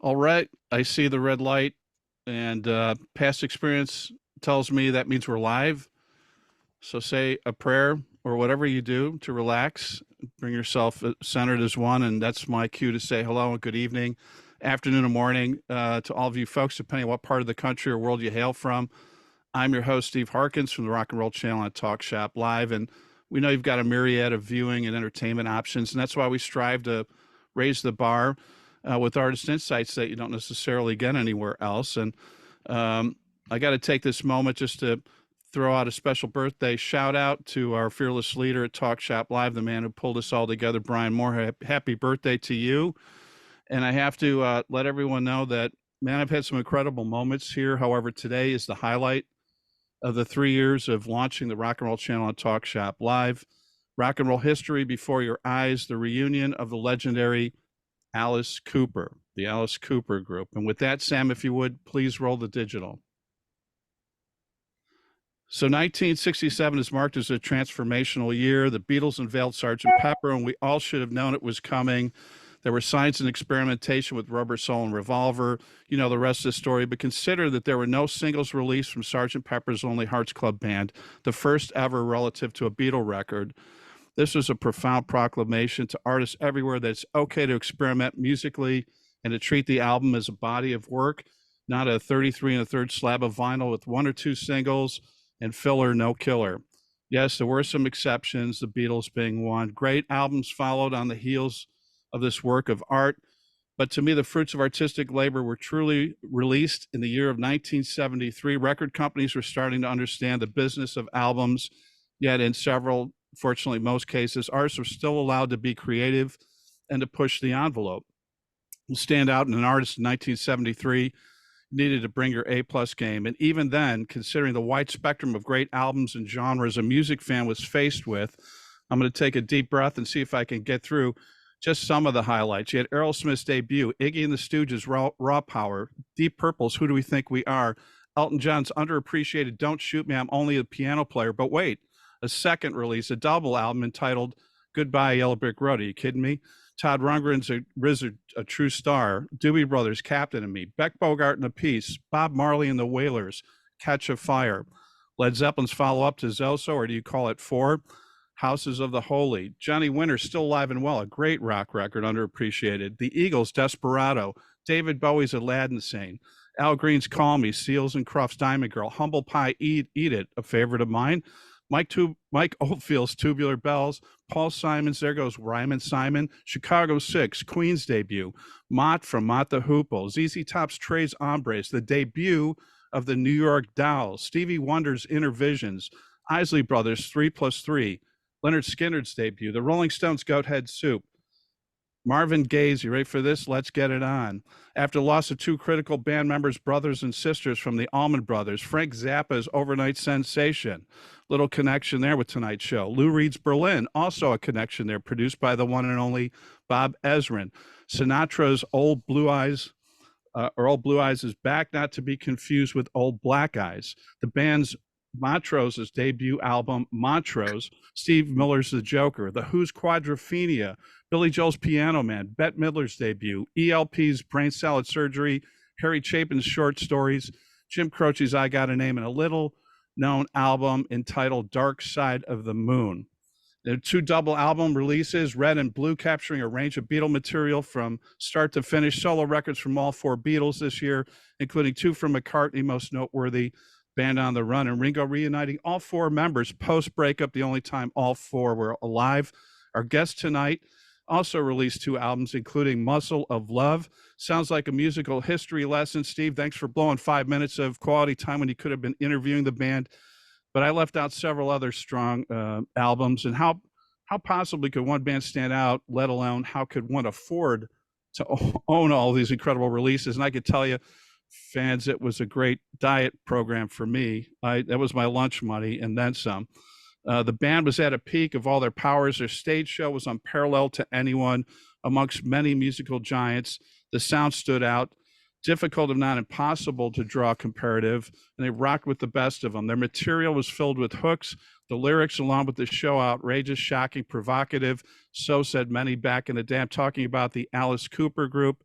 All right, I see the red light, and past experience tells me that means we're live. So say a prayer or whatever you do to relax, bring yourself centered as one, and that's my cue to say hello and good evening, afternoon, or morning to all of you folks, depending on what part of the country or world you hail from. I'm your host, Steve Harkins from the Rock and Roll Channel on Talk Shop Live, and we know you've got a myriad of viewing and entertainment options, and that's why we strive to raise the bar with artist insights that you don't necessarily get anywhere else. And I got to take this moment just to throw out a special birthday shout out to our fearless leader at Talk Shop Live, the man who pulled us all together, Brian Moore. Happy birthday to you. And I have to let everyone know that, man, I've had some incredible moments here. However, today is the highlight of the 3 years of launching the Rock and Roll Channel on Talk Shop Live. Rock and roll history before your eyes, the reunion of the legendary Alice Cooper, the Alice Cooper Group. And with that, Sam, if you would, please roll the digital. So 1967 is marked as a transformational year. The Beatles unveiled Sgt. Pepper, and we all should have known it was coming. There were signs and experimentation with Rubber Soul and Revolver. You know the rest of the story, but consider that there were no singles released from Sgt. Pepper's Lonely Hearts Club Band, the first ever relative to a Beatle record. This was a profound proclamation to artists everywhere that it's okay to experiment musically and to treat the album as a body of work, not a 33 1/3 slab of vinyl with one or two singles and filler, no killer. Yes, there were some exceptions, the Beatles being one. Great albums followed on the heels of this work of art. But to me, the fruits of artistic labor were truly released in the year of 1973. Record companies were starting to understand the business of albums, yet in several, fortunately, most cases, artists were still allowed to be creative and to push the envelope. To stand out in an artist in 1973 needed to bring your A-plus game. And even then, considering the wide spectrum of great albums and genres a music fan was faced with, I'm going to take a deep breath and see if I can get through just some of the highlights. You had Aerosmith's debut, Iggy and the Stooges' Raw Power, Deep Purple's Who Do We Think We Are, Elton John's underappreciated Don't Shoot Me, I'm Only a Piano Player. But wait, a second release, a double album entitled Goodbye Yellow Brick Road. Are you kidding me? Todd Rundgren's a True Star, Doobie Brothers, Captain and Me, Beck Bogart and the Peace, Bob Marley and the Wailers, Catch a Fire, Led Zeppelin's follow-up to Zoso, or do you call it Four? Houses of the Holy, Johnny Winter, Still Alive and Well, a great rock record, underappreciated, The Eagles, Desperado, David Bowie's Aladdin Sane, Al Green's Call Me, Seals and Crofts' Diamond Girl, Humble Pie, Eat It, a favorite of mine, Mike Oldfield's Tubular Bells, Paul Simon's There Goes Ryman Simon, Chicago 6, Queen's debut, Mott from Mott the Hoople, ZZ Top's Tres Hombres, the debut of the New York Dolls, Stevie Wonder's Inner Visions, Isley Brothers 3+3, Leonard Skinner's debut, the Rolling Stones' Goathead Soup, Marvin Gaye's, you ready for this? Let's Get It On. After the loss of two critical band members, brothers and sisters from the Allman Brothers, Frank Zappa's Overnight Sensation. Little connection there with tonight's show. Lou Reed's Berlin, also a connection there, produced by the one and only Bob Ezrin. Sinatra's Old Blue Eyes is back, not to be confused with Old Black Eyes. The band's Montrose's debut album, Montrose, Steve Miller's The Joker, The Who's Quadrophenia, Billy Joel's Piano Man, Bette Midler's debut, ELP's Brain Salad Surgery, Harry Chapin's Short Stories, Jim Croce's I Got a Name, and a little-known album entitled Dark Side of the Moon. There are two double album releases, Red and Blue, capturing a range of Beatle material from start to finish, solo records from all four Beatles this year, including two from McCartney, most noteworthy, Band on the Run, and Ringo reuniting all four members post-breakup, the only time all four were alive. Our guest tonight also released two albums, including Muscle of Love. Sounds like a musical history lesson. Steve, thanks for blowing 5 minutes of quality time when you could have been interviewing the band. But I left out several other strong albums. And how possibly could one band stand out, let alone how could one afford to own all these incredible releases? And I could tell you, fans, it was a great diet program for me. That was my lunch money and then some. The band was at a peak of all their powers. Their stage show was unparalleled to anyone amongst many musical giants. The sound stood out, difficult if not impossible to draw comparative, and they rocked with the best of them. Their material was filled with hooks. The lyrics, along with the show, outrageous, shocking, provocative. So said many back in the day. I'm talking about the Alice Cooper Group.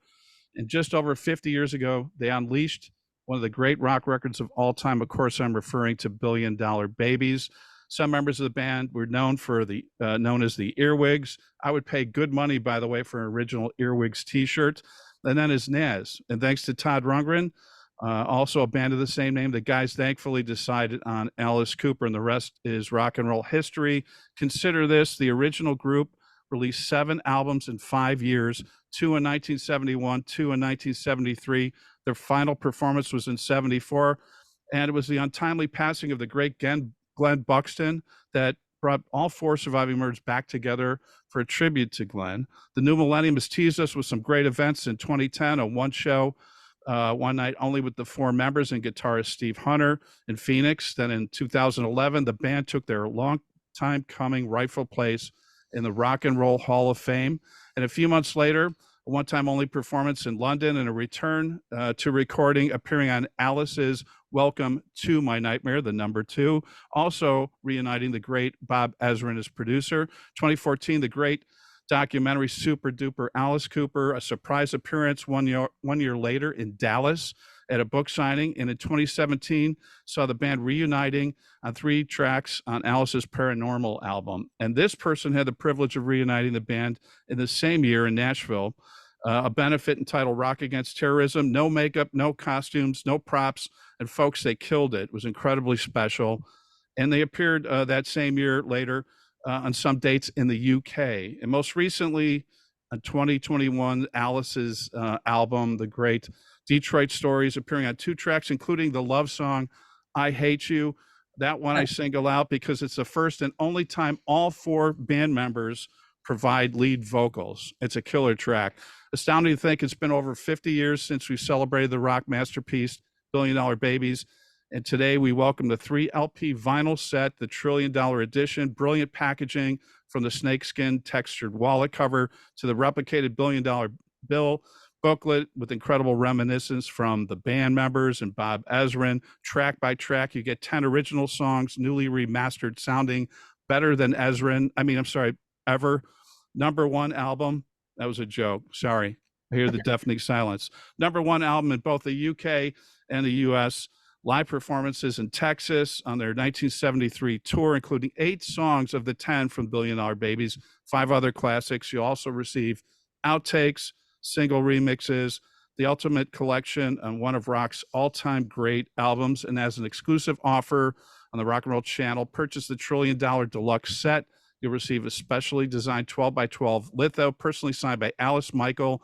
And just over 50 years ago, they unleashed one of the great rock records of all time. Of course, I'm referring to Billion Dollar Babies. Some members of the band were known as the Earwigs. I would pay good money, by the way, for an original Earwigs T-shirt. And then is Naz. And thanks to Todd Rundgren, also a band of the same name, the guys thankfully decided on Alice Cooper, and the rest is rock and roll history. Consider this: the original group released 7 albums in 5 years, 2 in 1971, 2 in 1973. Their final performance was in 74, and it was the untimely passing of the great Glenn Buxton that brought all 4 surviving members back together for a tribute to Glenn. The new millennium has teased us with some great events in 2010, a one show, one night only with the 4 members and guitarist Steve Hunter in Phoenix. Then in 2011, the band took their long time coming rightful place in the Rock and Roll Hall of Fame. And a few months later, a one-time only performance in London and a return to recording, appearing on Alice's Welcome to My Nightmare, the number 2, also reuniting the great Bob Ezrin as producer. 2014, the great documentary Super Duper Alice Cooper, a surprise appearance one year later in Dallas at a book signing. And in 2017, saw the band reuniting on 3 tracks on Alice's Paranormal album. And this person had the privilege of reuniting the band in the same year in Nashville, a benefit entitled Rock Against Terrorism. No makeup, no costumes, no props. And folks, they killed it. It was incredibly special. And they appeared that same year later on some dates in the UK. And most recently, in 2021, Alice's album, The Great Detroit Stories, appearing on 2 tracks, including the love song, I Hate You. That one I single out because it's the first and only time all 4 band members provide lead vocals. It's a killer track. Astounding to think it's been over 50 years since we celebrated the rock masterpiece, Billion Dollar Babies. And today we welcome the 3 LP vinyl set, the $1 Trillion Edition, brilliant packaging from the snakeskin textured wallet cover to the replicated $1 billion bill booklet with incredible reminiscence from the band members and Bob Ezrin. Track by track, you get 10 original songs, newly remastered, sounding better than ever. Number 1 album. That was a joke. Sorry. I hear the deafening silence. Number 1 album in both the UK and the US. Live performances in Texas on their 1973 tour, including 8 songs of the 10 from Billion Dollar Babies, 5 other classics. You'll also receive outtakes, single remixes, the ultimate collection on one of rock's all-time great albums. And as an exclusive offer on the Rock and Roll channel, purchase the $1 Trillion Deluxe set. You'll receive a specially designed 12 by 12 litho, personally signed by Alice, Michael,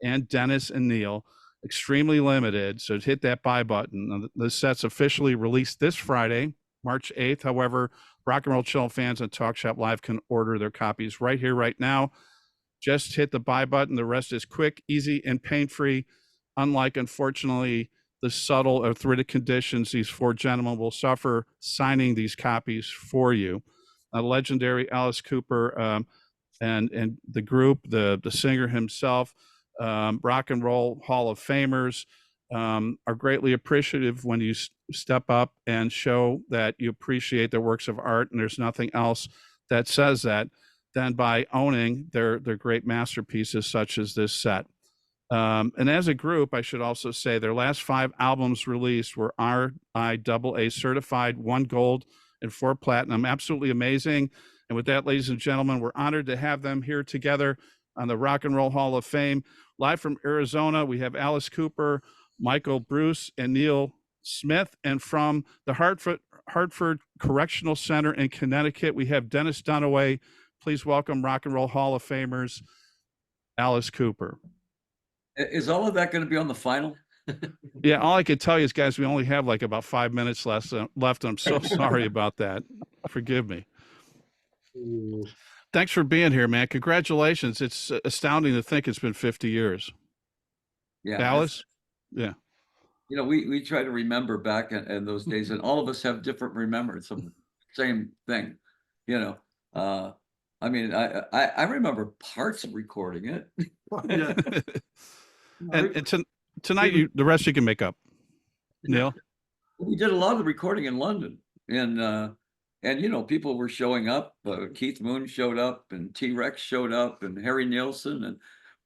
and Dennis and Neal. Extremely limited, so hit that buy button. The set's officially released this Friday, March 8th. However, Rock and Roll Channel fans on TalkShopLive can order their copies right here, right now. Just hit the buy button. The rest is quick, easy, and pain-free. Unlike, unfortunately, the subtle arthritic conditions these 4 gentlemen will suffer signing these copies for you. A legendary Alice Cooper and the group, the singer himself, Rock and Roll Hall of Famers, are greatly appreciative when you step up and show that you appreciate their works of art. And there's nothing else that says that than by owning their great masterpieces such as this set. And as a group, I should also say their last 5 albums released were RIAA certified, 1 gold and 4 platinum. Absolutely amazing. And with that, ladies and gentlemen, we're honored to have them here together on the Rock and Roll Hall of Fame. Live from Arizona, we have Alice Cooper, Michael Bruce, and Neal Smith. And from the Hartford Correctional Center in Connecticut, we have Dennis Dunaway. Please welcome Rock and Roll Hall of Famers, Alice Cooper. Is all of that going to be on the final? Yeah, all I could tell you is, guys, we only have like about 5 minutes left. I'm so sorry about that. Forgive me. Thanks for being here, man. Congratulations. It's astounding to think it's been 50 years. Yeah. Alice? Yeah. You know, we try to remember back in those days, and all of us have different remembrance of the same thing. You know, I mean, I remember parts of recording it. Yeah. and tonight, the rest you can make up. Neal? We did a lot of the recording in London, and you know, people were showing up. Keith Moon showed up, and T-Rex showed up, and Harry Nilsson, and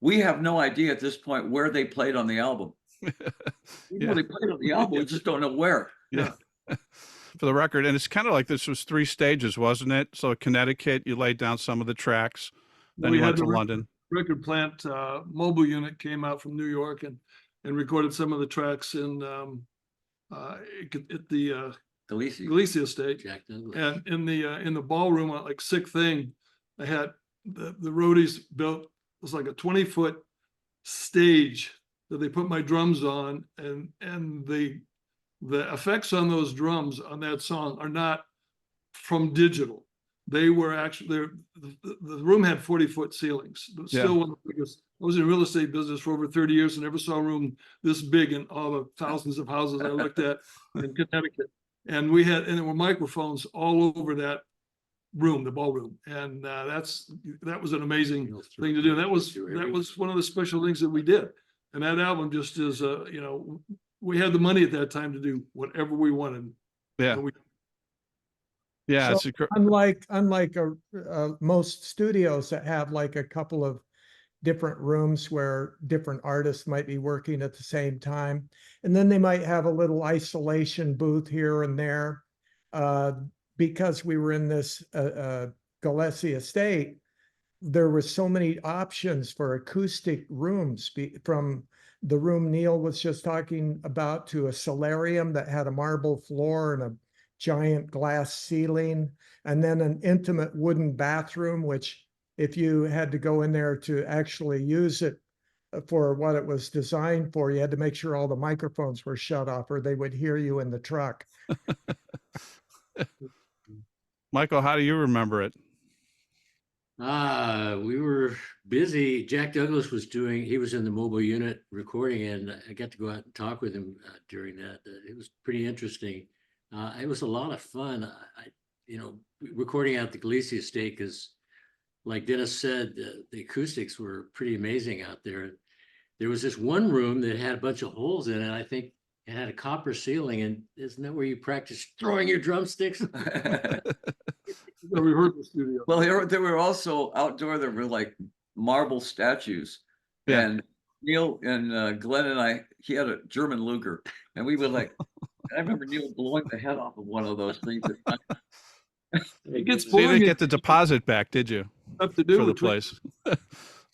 we have no idea at this point where they played on the album. We know Yeah. they played on the album, we just don't know where. Yeah. For the record, and it's kind of like this was 3 stages, wasn't it? So Connecticut, you laid down some of the tracks, then We you had went to the London. record plant mobile unit came out from New York and recorded some of the tracks in at the Galicia estate. Jack Douglas. And in the ballroom, like Sick Thing, I had the roadies built, it was like a 20-foot stage that they put my drums on, and the effects on those drums on that song are not from digital. They were actually the room had 40-foot ceilings. Still one of the biggest. I was in real estate business for over 30 years and never saw a room this big in all the thousands of houses I looked at in Connecticut. And there were microphones all over that room, the ballroom, and that was an amazing thing to do. That was one of the special things that we did. And that album just is, we had the money at that time to do whatever we wanted. Yeah. Yeah. So unlike most studios that have like a couple of different rooms where different artists might be working at the same time, and then they might have a little isolation booth here and there. Because we were in this Galicia estate, there were so many options for acoustic rooms, from the room Neal was just talking about to a solarium that had a marble floor and a giant glass ceiling, and then an intimate wooden bathroom, which if you had to go in there to actually use it for what it was designed for, you had to make sure all the microphones were shut off or they would hear you in the truck. Michael, how do you remember it? We were busy. Jack Douglas he was in the mobile unit recording, and I got to go out and talk with him during that. It was pretty interesting. It was a lot of fun. Recording out the Galicia estate, because like Dennis said, the acoustics were pretty amazing out there. There was this one room that had a bunch of holes in it. I think it had a copper ceiling, and isn't that where you practice throwing your drumsticks? Rehearsal studio. Well, there were also outdoor, there were like marble statues. Yeah. And Neal and Glenn and he had a German Luger, and we would like, I remember Neal blowing the head off of one of those things. It gets So you boring. didn't get the deposit back, did you? Stuff to do For the with place.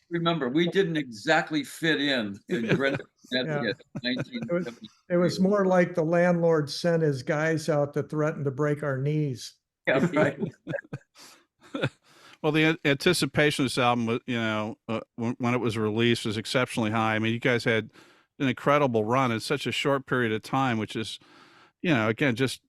Remember, we didn't exactly fit in Greenwich, Connecticut, It was more like the landlord sent his guys out to threaten to break our knees. Yeah, right. Well, the anticipation of this album, when it was released, was exceptionally high. I mean, you guys had an incredible run in such a short period of time, which is, again, just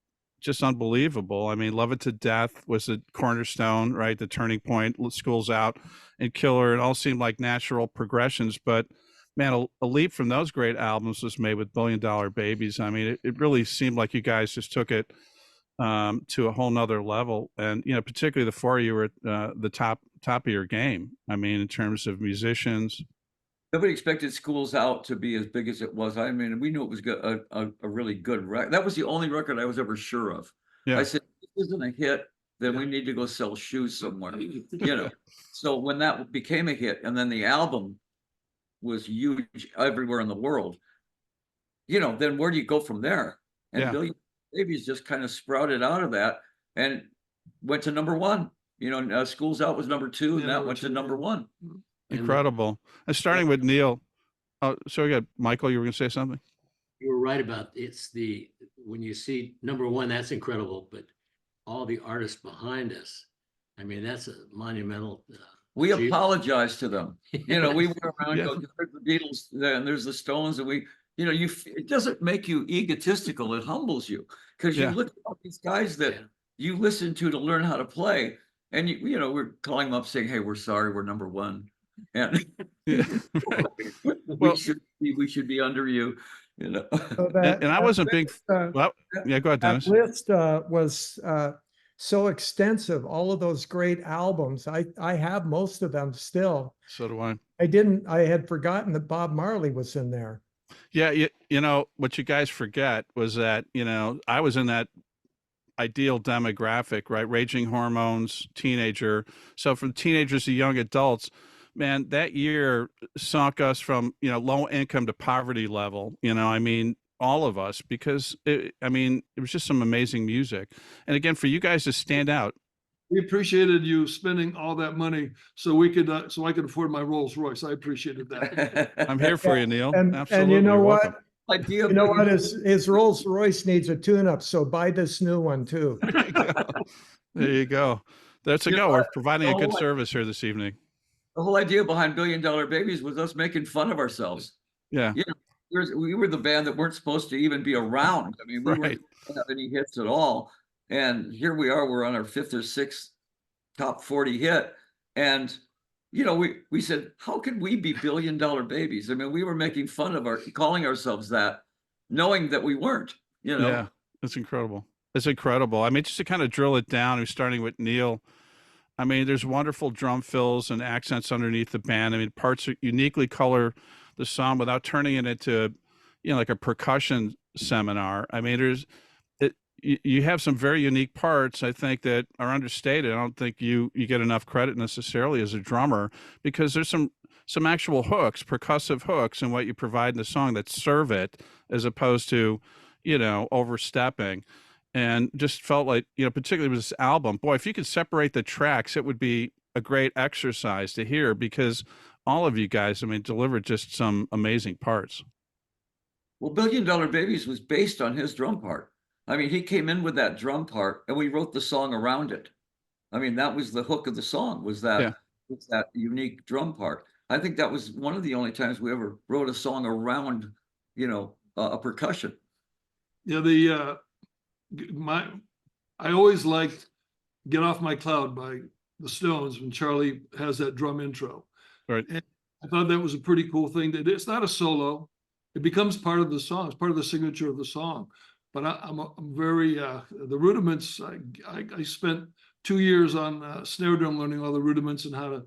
unbelievable. I mean, Love It to Death was the cornerstone, right? The turning point, School's Out, and Killer. It all seemed like natural progressions, but man, a leap from those great albums was made with Billion Dollar Babies. I mean, it really seemed like you guys just took it to a whole nother level. And, particularly the four of you were at the top of your game. I mean, in terms of musicians. Nobody expected School's Out to be as big as it was. I mean, we knew it was a really good record. That was the only record I was ever sure of. Yeah. I said, if this isn't a hit, then we need to go sell shoes somewhere. So when that became a hit, and then the album was huge everywhere in the world, then where do you go from there? And Yeah. Billion Babies just kind of sprouted out of that and went to number one. School's Out was number two, and that went to number one. Incredible. And starting with Neal. Oh, sorry, good. Michael, you were going to say something? You were right about when you see number one, that's incredible, but all the artists behind us, I mean, that's a monumental. We apologize to them. We went around, Yeah. there's the Beatles, and there's the Stones, and it doesn't make you egotistical. It humbles you, because you look at all these guys that you listen to learn how to play, and we're calling them up saying, "Hey, we're sorry, we're number one," and we should be under you. So And I wasn't big. Well, yeah, go ahead, that Dennis. list was so extensive. All of those great albums. I have most of them still. So do I. I had forgotten that Bob Marley was in there. Yeah, what you guys forget was that, I was in that ideal demographic, right? Raging hormones, teenager. So from teenagers to young adults, man, that year sunk us from, low income to poverty level, I mean, all of us, because I mean, it was just some amazing music. And again, for you guys to stand out. We appreciated you spending all that money so so I could afford my Rolls Royce. I appreciated that. I'm here for you, Neal. And Absolutely. you know You're what? welcome. Idea You know being- what? His Rolls Royce needs a tune-up, so buy this new one too. There you go. There you go. That's a You know go. We're what? providing a The good whole- service here this evening. The whole idea behind $1 Billion Babies was us making fun of ourselves. Yeah. You know, we were the band that weren't supposed to even be around. I mean, we Right. weren't have any hits at all. And here we are, we're on our 5th or 6th top 40 hit. And, we said, how could we be $1 Billion Babies? I mean, we were making fun of calling ourselves that, knowing that we weren't, Yeah. It's incredible. It's incredible. I mean, just to kind of drill it down, we're starting with Neal. I mean, there's wonderful drum fills and accents underneath the band. I mean, parts that uniquely color the song without turning it into, like a percussion seminar. I mean, you have some very unique parts, I think, that are understated. I don't think you get enough credit necessarily as a drummer, because there's some actual hooks, percussive hooks, in what you provide in the song that serve it, as opposed to, overstepping. And just felt like, particularly with this album, boy, if you could separate the tracks, it would be a great exercise to hear, because all of you guys, I mean, delivered just some amazing parts. Well, $1 Billion Babies was based on his drum part. I mean, he came in with that drum part and we wrote the song around it. I mean, that was the hook of the song, was that unique drum part. I think that was one of the only times we ever wrote a song around, a percussion. Yeah, I always liked Get Off My Cloud by the Stones when Charlie has that drum intro. Right. And I thought that was a pretty cool thing. That it's not a solo; it becomes part of the song. It's part of the signature of the song. But I'm very the rudiments. I spent 2 years on snare drum, learning all the rudiments and how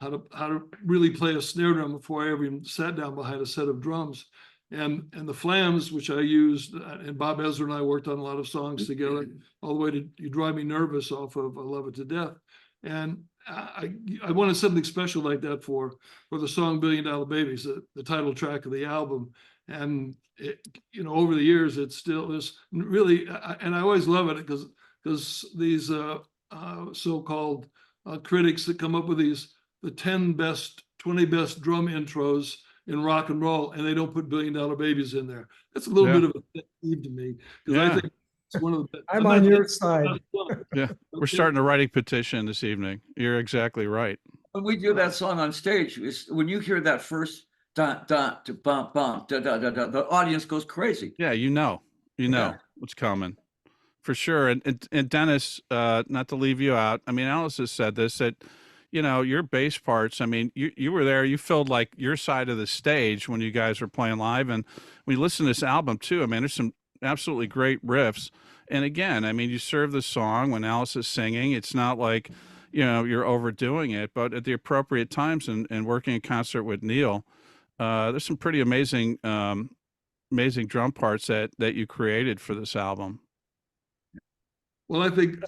to really play a snare drum before I ever even sat down behind a set of drums. And the flams, which I used, and Bob Ezra and I worked on a lot of songs together, all the way to "You Drive Me Nervous" off of "I Love It to Death." And I wanted something special like that for the song "$1 Billion Babies," the title track of the album. And over the years, it still is really, and I always love it because these so-called critics that come up with the 10 best, 20 best drum intros in rock and roll, and they don't put $1 Billion Babies in there. That's a little bit of a pet peeve to me, because I think it's one of the. I'm on your side. Yeah. We're starting a writing petition this evening. You're exactly right. When we do that song on stage, when you hear that first dun dun to bump bump da da da da, the audience goes crazy. Yeah, what's coming, for sure. And Dennis, not to leave you out, I mean, Alice has said this, that your bass parts, I mean, you were there, you filled like your side of the stage when you guys were playing live. And when you listen to this album too, I mean, there's some absolutely great riffs. And again, I mean, you serve the song when Alice is singing. It's not like, you're overdoing it, but at the appropriate times, and working in concert with Neal, there's some pretty amazing drum parts that you created for this album. Well, I think,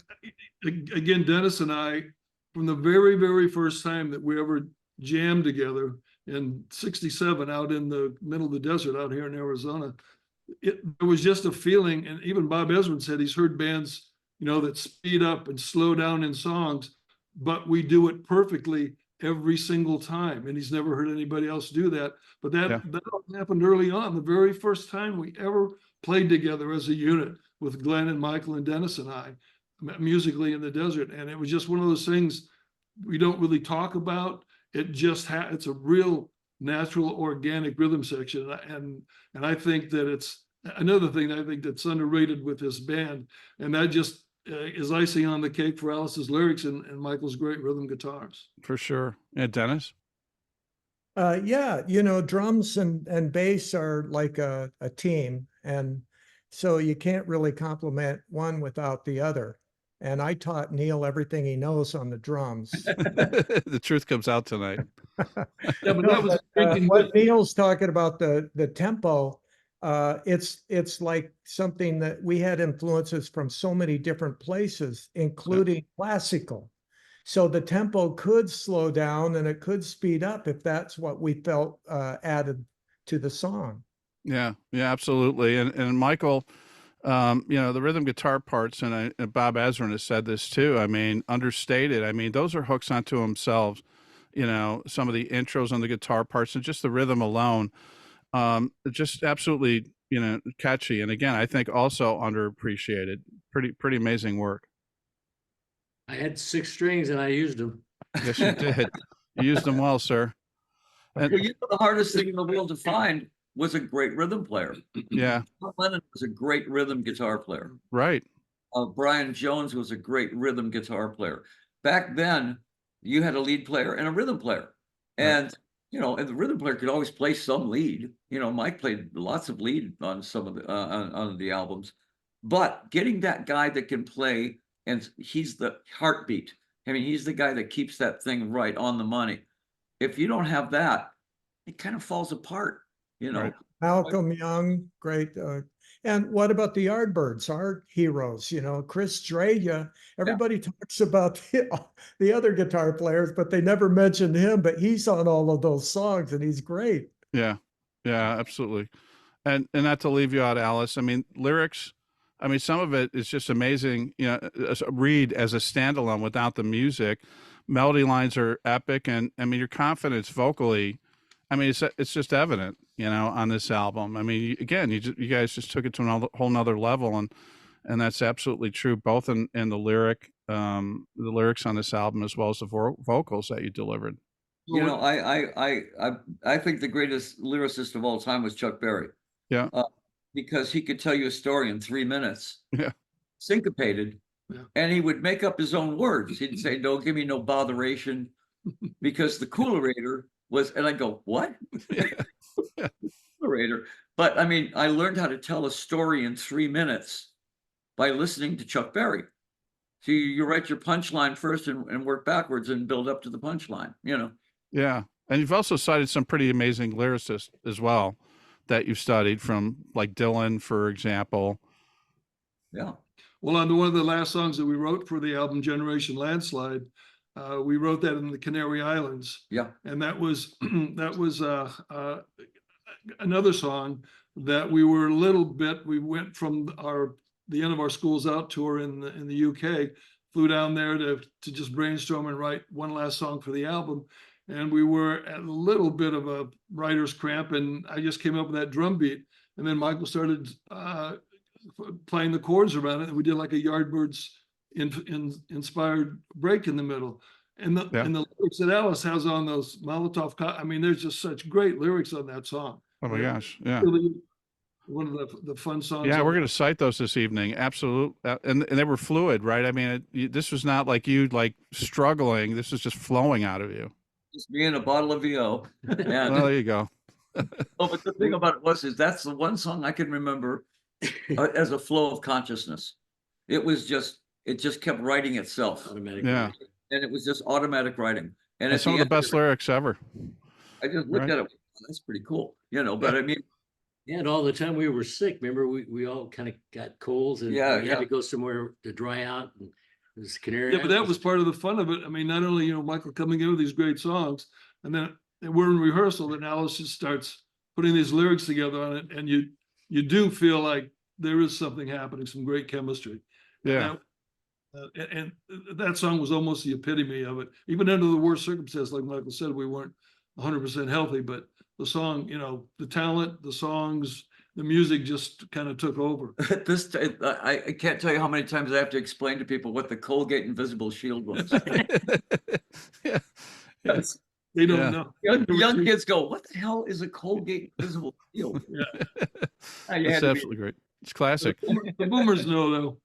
again, Dennis and I, from the very, very first time that we ever jammed together in '67 out in the middle of the desert out here in Arizona, it was just a feeling. And even Bob Ezrin said he's heard bands, that speed up and slow down in songs, but we do it perfectly every single time. And he's never heard anybody else do that. But that happened early on, the very first time we ever played together as a unit with Glenn and Michael and Dennis and I, Musically in the Desert. And it was just one of those things we don't really talk about. It just it's a real natural, organic rhythm section. And I think that it's another thing I think that's underrated with this band. And that just is icing on the cake for Alice's lyrics and Michael's great rhythm guitars. For sure. Yeah, Dennis? Yeah, drums and bass are like a team. And so you can't really complement one without the other. And I taught Neal everything he knows on the drums. The truth comes out tonight. Yeah, but that was what Neal's talking about, the tempo, it's like something that we had influences from so many different places, including classical. So the tempo could slow down and it could speed up if that's what we felt added to the song. Yeah, yeah, absolutely. And Michael, the rhythm guitar parts, and Bob Ezrin has said this too. I mean, understated. I mean, those are hooks unto themselves. Some of the intros on the guitar parts and just the rhythm alone, just absolutely, catchy. And again, I think also underappreciated. Pretty amazing work. I had 6 strings and I used them. Yes, you did. You used them well, sir. And Well, the hardest thing in the world to find was a great rhythm player. yeah, John Lennon was a great rhythm guitar player. right. Brian Jones was a great rhythm guitar player. Back then, you had a lead player and a rhythm player. And, and the rhythm player could always play some lead. Mike played lots of lead on some of the, on the albums. But getting that guy that can play, and he's the heartbeat. I mean, he's the guy that keeps that thing right on the money. If you don't have that, it kind of falls apart, Right. Malcolm Young, great. And what about the Yardbirds, our heroes? Chris Dreja. Everybody talks about the other guitar players, but they never mentioned him. But he's on all of those songs, and he's great. Yeah, yeah, absolutely. And not to leave you out, Alice. I mean, lyrics. I mean, some of it is just amazing. Read as a standalone without the music. Melody lines are epic, and I mean, your confidence vocally. I mean, it's just evident, on this album. I mean, again, you guys just took it to a whole nother level, and that's absolutely true, both in the lyrics on this album as well as the vocals that you delivered. I think the greatest lyricist of all time was Chuck Berry. Yeah. Because he could tell you a story in 3 minutes. Yeah. Syncopated. Yeah. And he would make up his own words. He'd say, "Don't give me no botheration," because the coolerator was, and I go, "What?" Coolerator. But I mean, I learned how to tell a story in 3 minutes by listening to Chuck Berry. So you write your punchline first and work backwards and build up to the punchline, Yeah. And you've also cited some pretty amazing lyricists as well that you've studied, from like Dylan, for example. Yeah. Well, on one of the last songs that we wrote for the album Generation Landslide, we wrote that in the Canary Islands. Yeah. And that was another song that we were a little bit, we went from the end of our schools out tour in the UK, flew down there to just brainstorm and write one last song for the album. And we were at a little bit of a writer's cramp, and I just came up with that drum beat. And then Michael started playing the chords around it, and we did like a Yardbirds inspired break in the middle. And the lyrics that Alice has on those Molotov, I mean, there's just such great lyrics on that song. Oh my gosh. Yeah. Really one of the fun songs. Yeah, we're going to cite those this evening. Absolute. And they were fluid, right? I mean, this was not like you struggling. This was just flowing out of you. Just me and a bottle of VO. And, Well, there you go. but the thing about it is that's the one song I can remember as a flow of consciousness. It just kept writing itself. Automatically. Yeah. And it was just automatic writing. And And some of the best lyrics ever. I just looked at it. That's pretty cool, but I mean, Yeah, and all the time we were sick, remember, we all kind of got colds and we had to go somewhere to dry out. And it was Canary Yeah, but that Islands. was part of the fun of it. I mean, not only, Michael coming in with these great songs, and then we're in rehearsal, and Alice just starts putting these lyrics together on it, and you do feel like there is something happening, some great chemistry. Yeah. And that song was almost the epitome of it. Even under the worst circumstances, like Michael said, we weren't 100% healthy, but the song, the talent, the songs, the music just kind of took over. I can't tell you how many times I have to explain to people what the Colgate Invisible Shield was. Yeah. Yes. They don't Yeah. know. Young kids go, "What the hell is a Colgate Invisible Shield?" It's absolutely great. It's classic. The boomers know, though.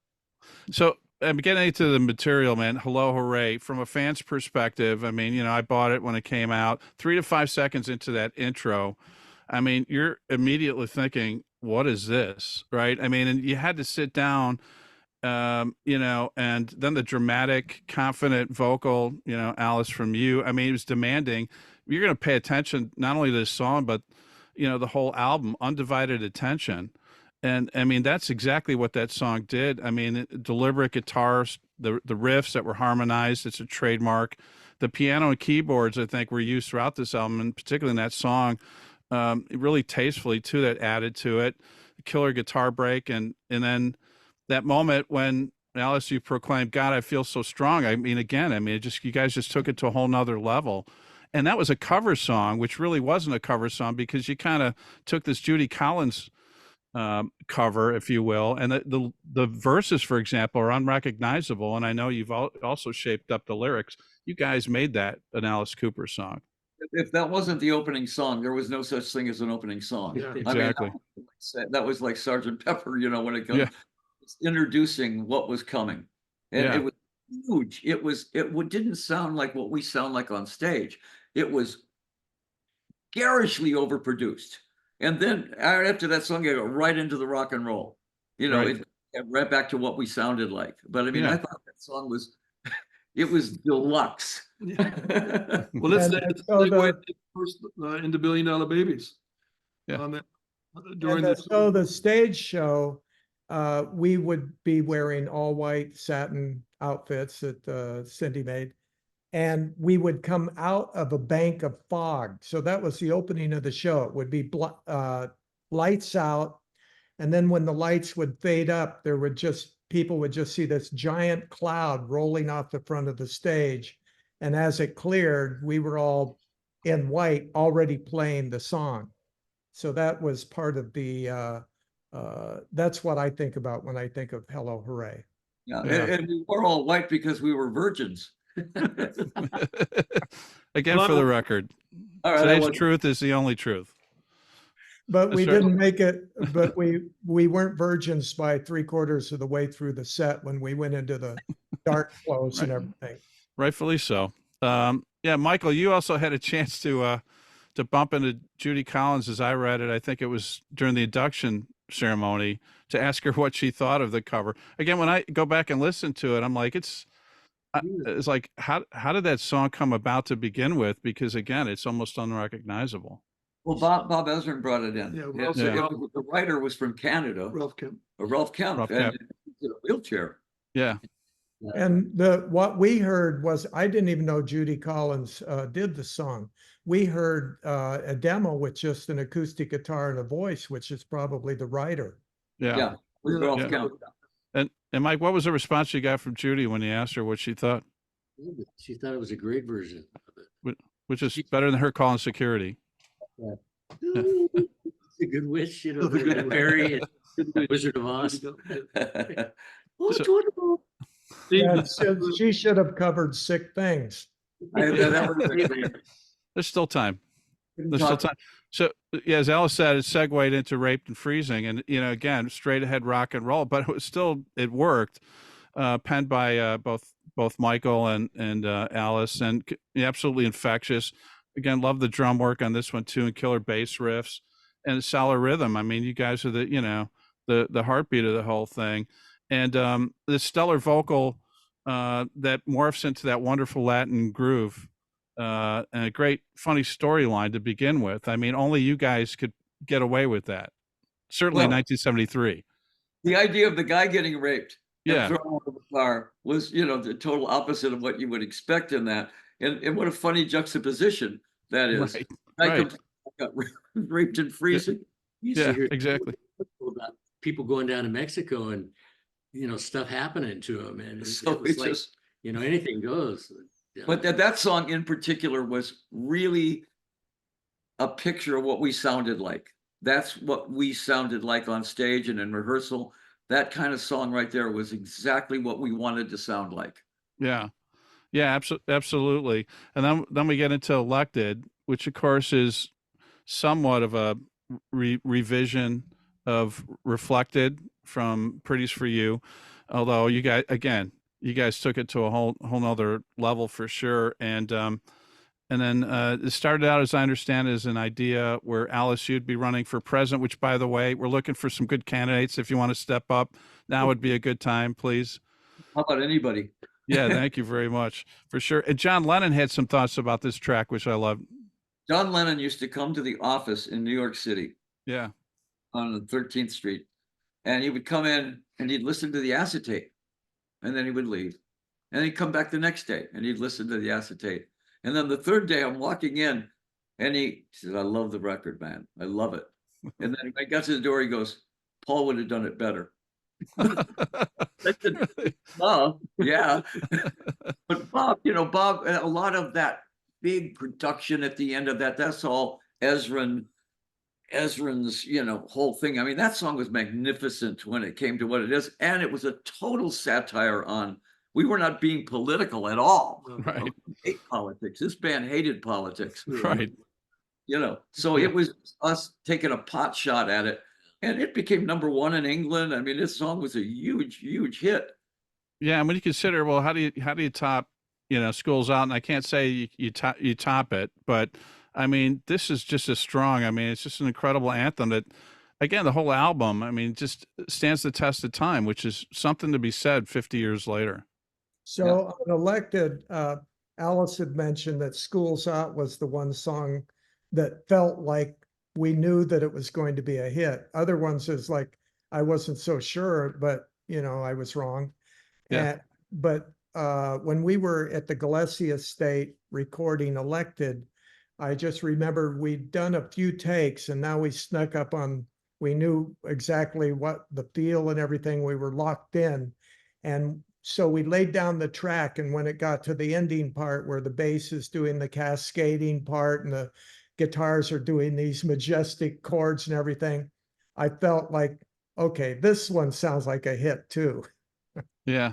So I'm getting into the material, man. Hello, hooray. From a fan's perspective, I mean, I bought it when it came out. 3 to 5 seconds into that intro, I mean, you're immediately thinking, what is this? Right? I mean, and you had to sit down, and then the dramatic, confident vocal, Alice, from you. I mean, it was demanding. You're going to pay attention not only to this song, but, the whole album, undivided attention. And I mean, that's exactly what that song did. I mean, deliberate guitar the riffs that were harmonized. It's a trademark. The piano and keyboards, I think, were used throughout this album, and particularly in that song, really tastefully too. That added to it. Killer guitar break, and then that moment when Alice, you proclaimed, "God, I feel so strong." I mean, again, I mean, you guys just took it to a whole nother level. And that was a cover song, which really wasn't a cover song because you kind of took this Judy Collins cover, if you will, and the verses, for example, are unrecognizable. And I know you've also shaped up the lyrics. You guys made that an Alice Cooper song. If that wasn't the opening song, there was no such thing as an opening song. Yeah. Exactly. I mean, that was like Sergeant Pepper, you know, when it comes Yeah. introducing what was coming, and Yeah. it was huge. It didn't sound like what we sound like on stage. It was garishly overproduced. And then after that song, I go right into the rock and roll. You know, Right. it right back to what we sounded like. But I mean, Yeah. I thought that song was it was deluxe. Yeah. Well, let's And let's so segue the- first into $1 Billion Babies. Yeah. During And this. so the stage show, we would be wearing all white satin outfits that Cindy made. And we would come out of a bank of fog. So that was the opening of the show. It would be lights out. And then when the lights would fade up, people would just see this giant cloud rolling off the front of the stage. And as it cleared, we were all in white already playing the song. So that was part of that's what I think about when I think of Hello Hooray. Yeah, Yeah. and we were all white because we were virgins. Again, for the record, All right, today's truth is the only truth. But we That's right. didn't make it, but we weren't virgins by 3/4 of the way through the set when we went into the dark clothes and Right. everything. Rightfully so. Yeah, Michael, you also had a chance to bump into Judy Collins, as I read it. I think it was during the induction ceremony, to ask her what she thought of the cover. Again, when I go back and listen to it, I'm like, it's like, how did that song come about to begin with? Because again, it's almost unrecognizable. Well, Bob Ezrin brought it in. Yeah, The writer was from Canada, Ralph Kemp. Ralph Kemp, Ralph and Kemp. he's in a wheelchair. Yeah. And what we heard was, I didn't even know Judy Collins did the song. We heard a demo with just an acoustic guitar and a voice, which is probably the writer. Yeah. Yeah, with Yeah. Ralph Yeah. Kemp. And Mike, what was the response you got from Judy when you asked her what she thought, She thought it was a great version of it. which is better than her calling security? It's a good wish, you know, the Barry and Wizard of Oz. Oh, So- it's wonderful. Yeah, she should have covered Sick Things. That was There's still time. Couldn't There's still talk- time. So, yeah, as Alice said, it segued into Raped and Freezing, and again, straight ahead rock and roll, but it worked. Penned by both Michael and Alice, and absolutely infectious. Again, love the drum work on this one too, and killer bass riffs and solid rhythm. I mean, you guys are the heartbeat of the whole thing, and the stellar vocal that morphs into that wonderful Latin groove. And a great funny storyline to begin with. I mean, only you guys could get away with that. Certainly in Well, 1973. The idea of the guy getting raped and Yeah. thrown out of the car was, the total opposite of what you would expect in that. And what a funny juxtaposition that is. Right. I Right. got raped and freezing. You used to Yeah, hear exactly. about people going down to Mexico and, stuff happening to them. And So it was it's like, just, anything goes. but that song in particular was really a picture of what we sounded like. That's what we sounded like on stage and in rehearsal. That kind of song right there was exactly what we wanted to sound like. Yeah. Yeah, absolutely. And then we get into Elected, which of course is somewhat of a revision of Reflected from Pretty's for You. Although you guys took it to a whole nother level for sure. And then it started out, as I understand, as an idea where Alice, you'd be running for president, which, by the way, we're looking for some good candidates. If you want to step up, now would be a good time, please. How about anybody? Yeah, thank you very much, for sure. And John Lennon had some thoughts about this track, which I love. John Lennon used to come to the office in New York City Yeah, on the 13th Street, and he would come in and he'd listen to the acetate, and then he would leave. And he'd come back the next day and he'd listen to the acetate. And then the third day I'm walking in and he said, I love the record, man. I love it. And then I got to the door, he goes, Paul would have done it better. I said, Bob, yeah. But Bob, Bob, a lot of that big production at the end of that, that's all Ezrin's, whole thing. I mean, that song was magnificent when it came to what it is. And it was a total satire on, we were not being political at all. Right. We hate politics. This band hated politics. Right. So it was us taking a pot shot at it. And it became #1 in England. I mean, this song was a huge, huge hit. Yeah, and when you consider, well, how do you top, Schools Out? And I can't say you top it, but I mean, this is just as strong. I mean, it's just an incredible anthem that, again, the whole album, I mean, just stands the test of time, which is something to be said 50 years later. So on Elected, Alice had mentioned that Schools Out was the one song that felt like we knew that it was going to be a hit. Other ones is like, I wasn't so sure, but I was wrong. Yeah. But when we were at the Gillespie Estate recording Elected, I just remember we'd done a few takes and now we snuck up on, we knew exactly what the feel and everything, we were locked in. And so we laid down the track, and when it got to the ending part where the bass is doing the cascading part and the guitars are doing these majestic chords and everything, I felt like, okay, this one sounds like a hit too. Yeah.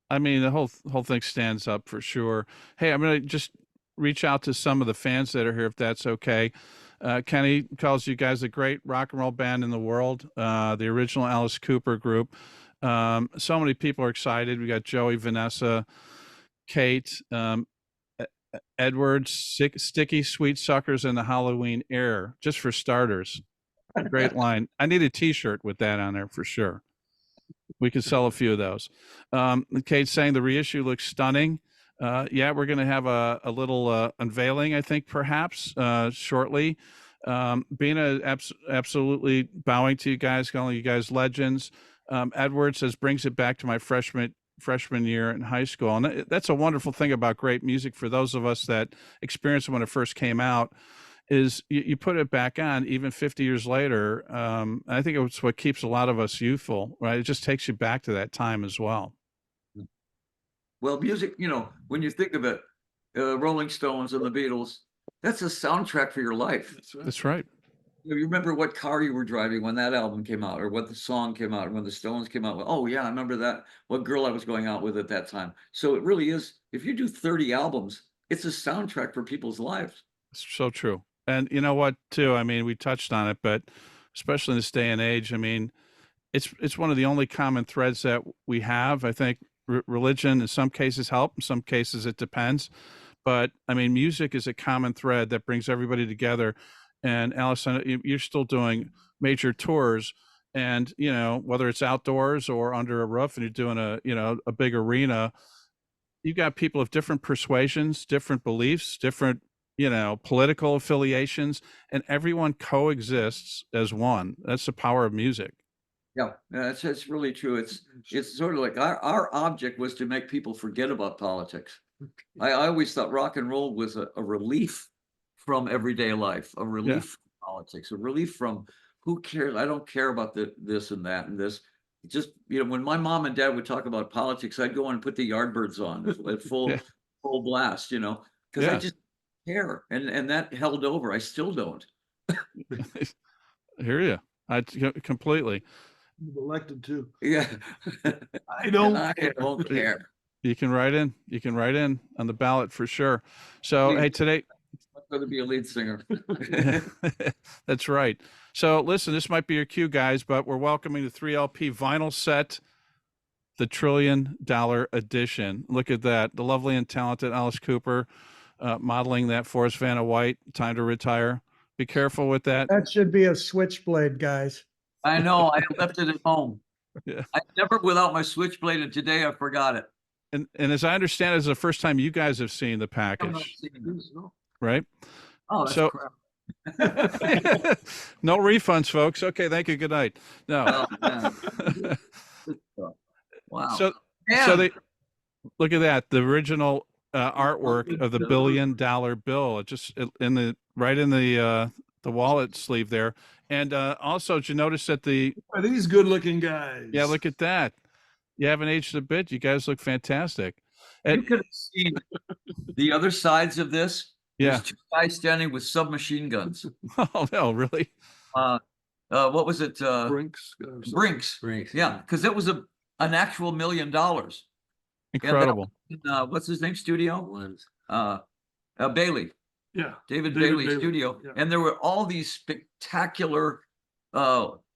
I mean, the whole thing stands up for sure. Hey, I'm going to just reach out to some of the fans that are here, if that's okay. Kenny calls you guys a great rock and roll band in the world, the original Alice Cooper group. So many people are excited. We got Joey, Vanessa, Kate, Edwards, Sticky Sweet Suckers, and the Halloween Air, just for starters. Great line. I need a t-shirt with that on there for sure. We could sell a few of those. Kate's saying the reissue looks stunning. Yeah, we're going to have a little unveiling, I think, perhaps shortly. Bina absolutely bowing to you guys, calling you guys legends. Edward says, brings it back to my freshman year in high school. And that's a wonderful thing about great music for those of us that experienced it when it first came out, is you put it back on even 50 years later. I think it's what keeps a lot of us youthful, right? It just takes you back to that time as well. Well, music, when you think of it, Rolling Stones and the Beatles, that's a soundtrack for your life. That's right. You remember what car you were driving when that album came out, or what the song came out, when the Stones came out. Oh yeah, I remember that. What girl I was going out with at that time. So it really is. If you do 30 albums, it's a soundtrack for people's lives. It's so true. And you know what, too? I mean, we touched on it, but especially in this day and age, I mean, it's one of the only common threads that we have. I think religion in some cases help, in some cases it depends. But I mean, music is a common thread that brings everybody together. And Allison, you're still doing major tours, and whether it's outdoors or under a roof, and you're doing a big arena, you've got people of different persuasions, different beliefs, different political affiliations, and everyone coexists as one. That's the power of music. Yeah, it's really true. It's sort of like our object was to make people forget about politics. I always thought rock and roll was a relief from everyday life, a relief from politics, a relief from who cares? I don't care about this and that and this. Just, when my mom and dad would talk about politics, I'd go and put the Yardbirds on at full blast, because I just care. And that held over. I still don't. I hear you. I completely. You've elected too. Yeah. I don't care. You can write in on the ballot for sure. So, hey, today, I'm going to be a lead singer. That's right. So listen, this might be your cue, guys, but we're welcoming the 3LP vinyl set, the $1 Trillion edition. Look at that. The lovely and talented Alice Cooper modeling that for us. Vanna White, time to retire. Be careful with that. That should be a switchblade, guys. I know. I left it at home. Yeah. I never without my switchblade, and today I forgot it. And as I understand, it's the first time you guys have seen the package, right? Oh, that's So- crap. No refunds, folks. Okay, thank you. Good night. No. Oh, man. Wow. So And they, Look at that. The original artwork of the $1 billion bill. It just in the right in the wallet sleeve there. And also, did you notice that Are these good looking guys? yeah, look at that. You haven't aged a bit. You guys look fantastic. You And could have seen the other sides of this. yeah. There's two guys standing with submachine guns. Oh no, really? What was it? Brinks. or something. Brinks. Brinks. Yeah, because it was an actual $1 million. Incredible. What's his name? Studio? Ones. Bailey. Yeah. David David Bailey Bailey, Studio. yeah. And there were all these spectacular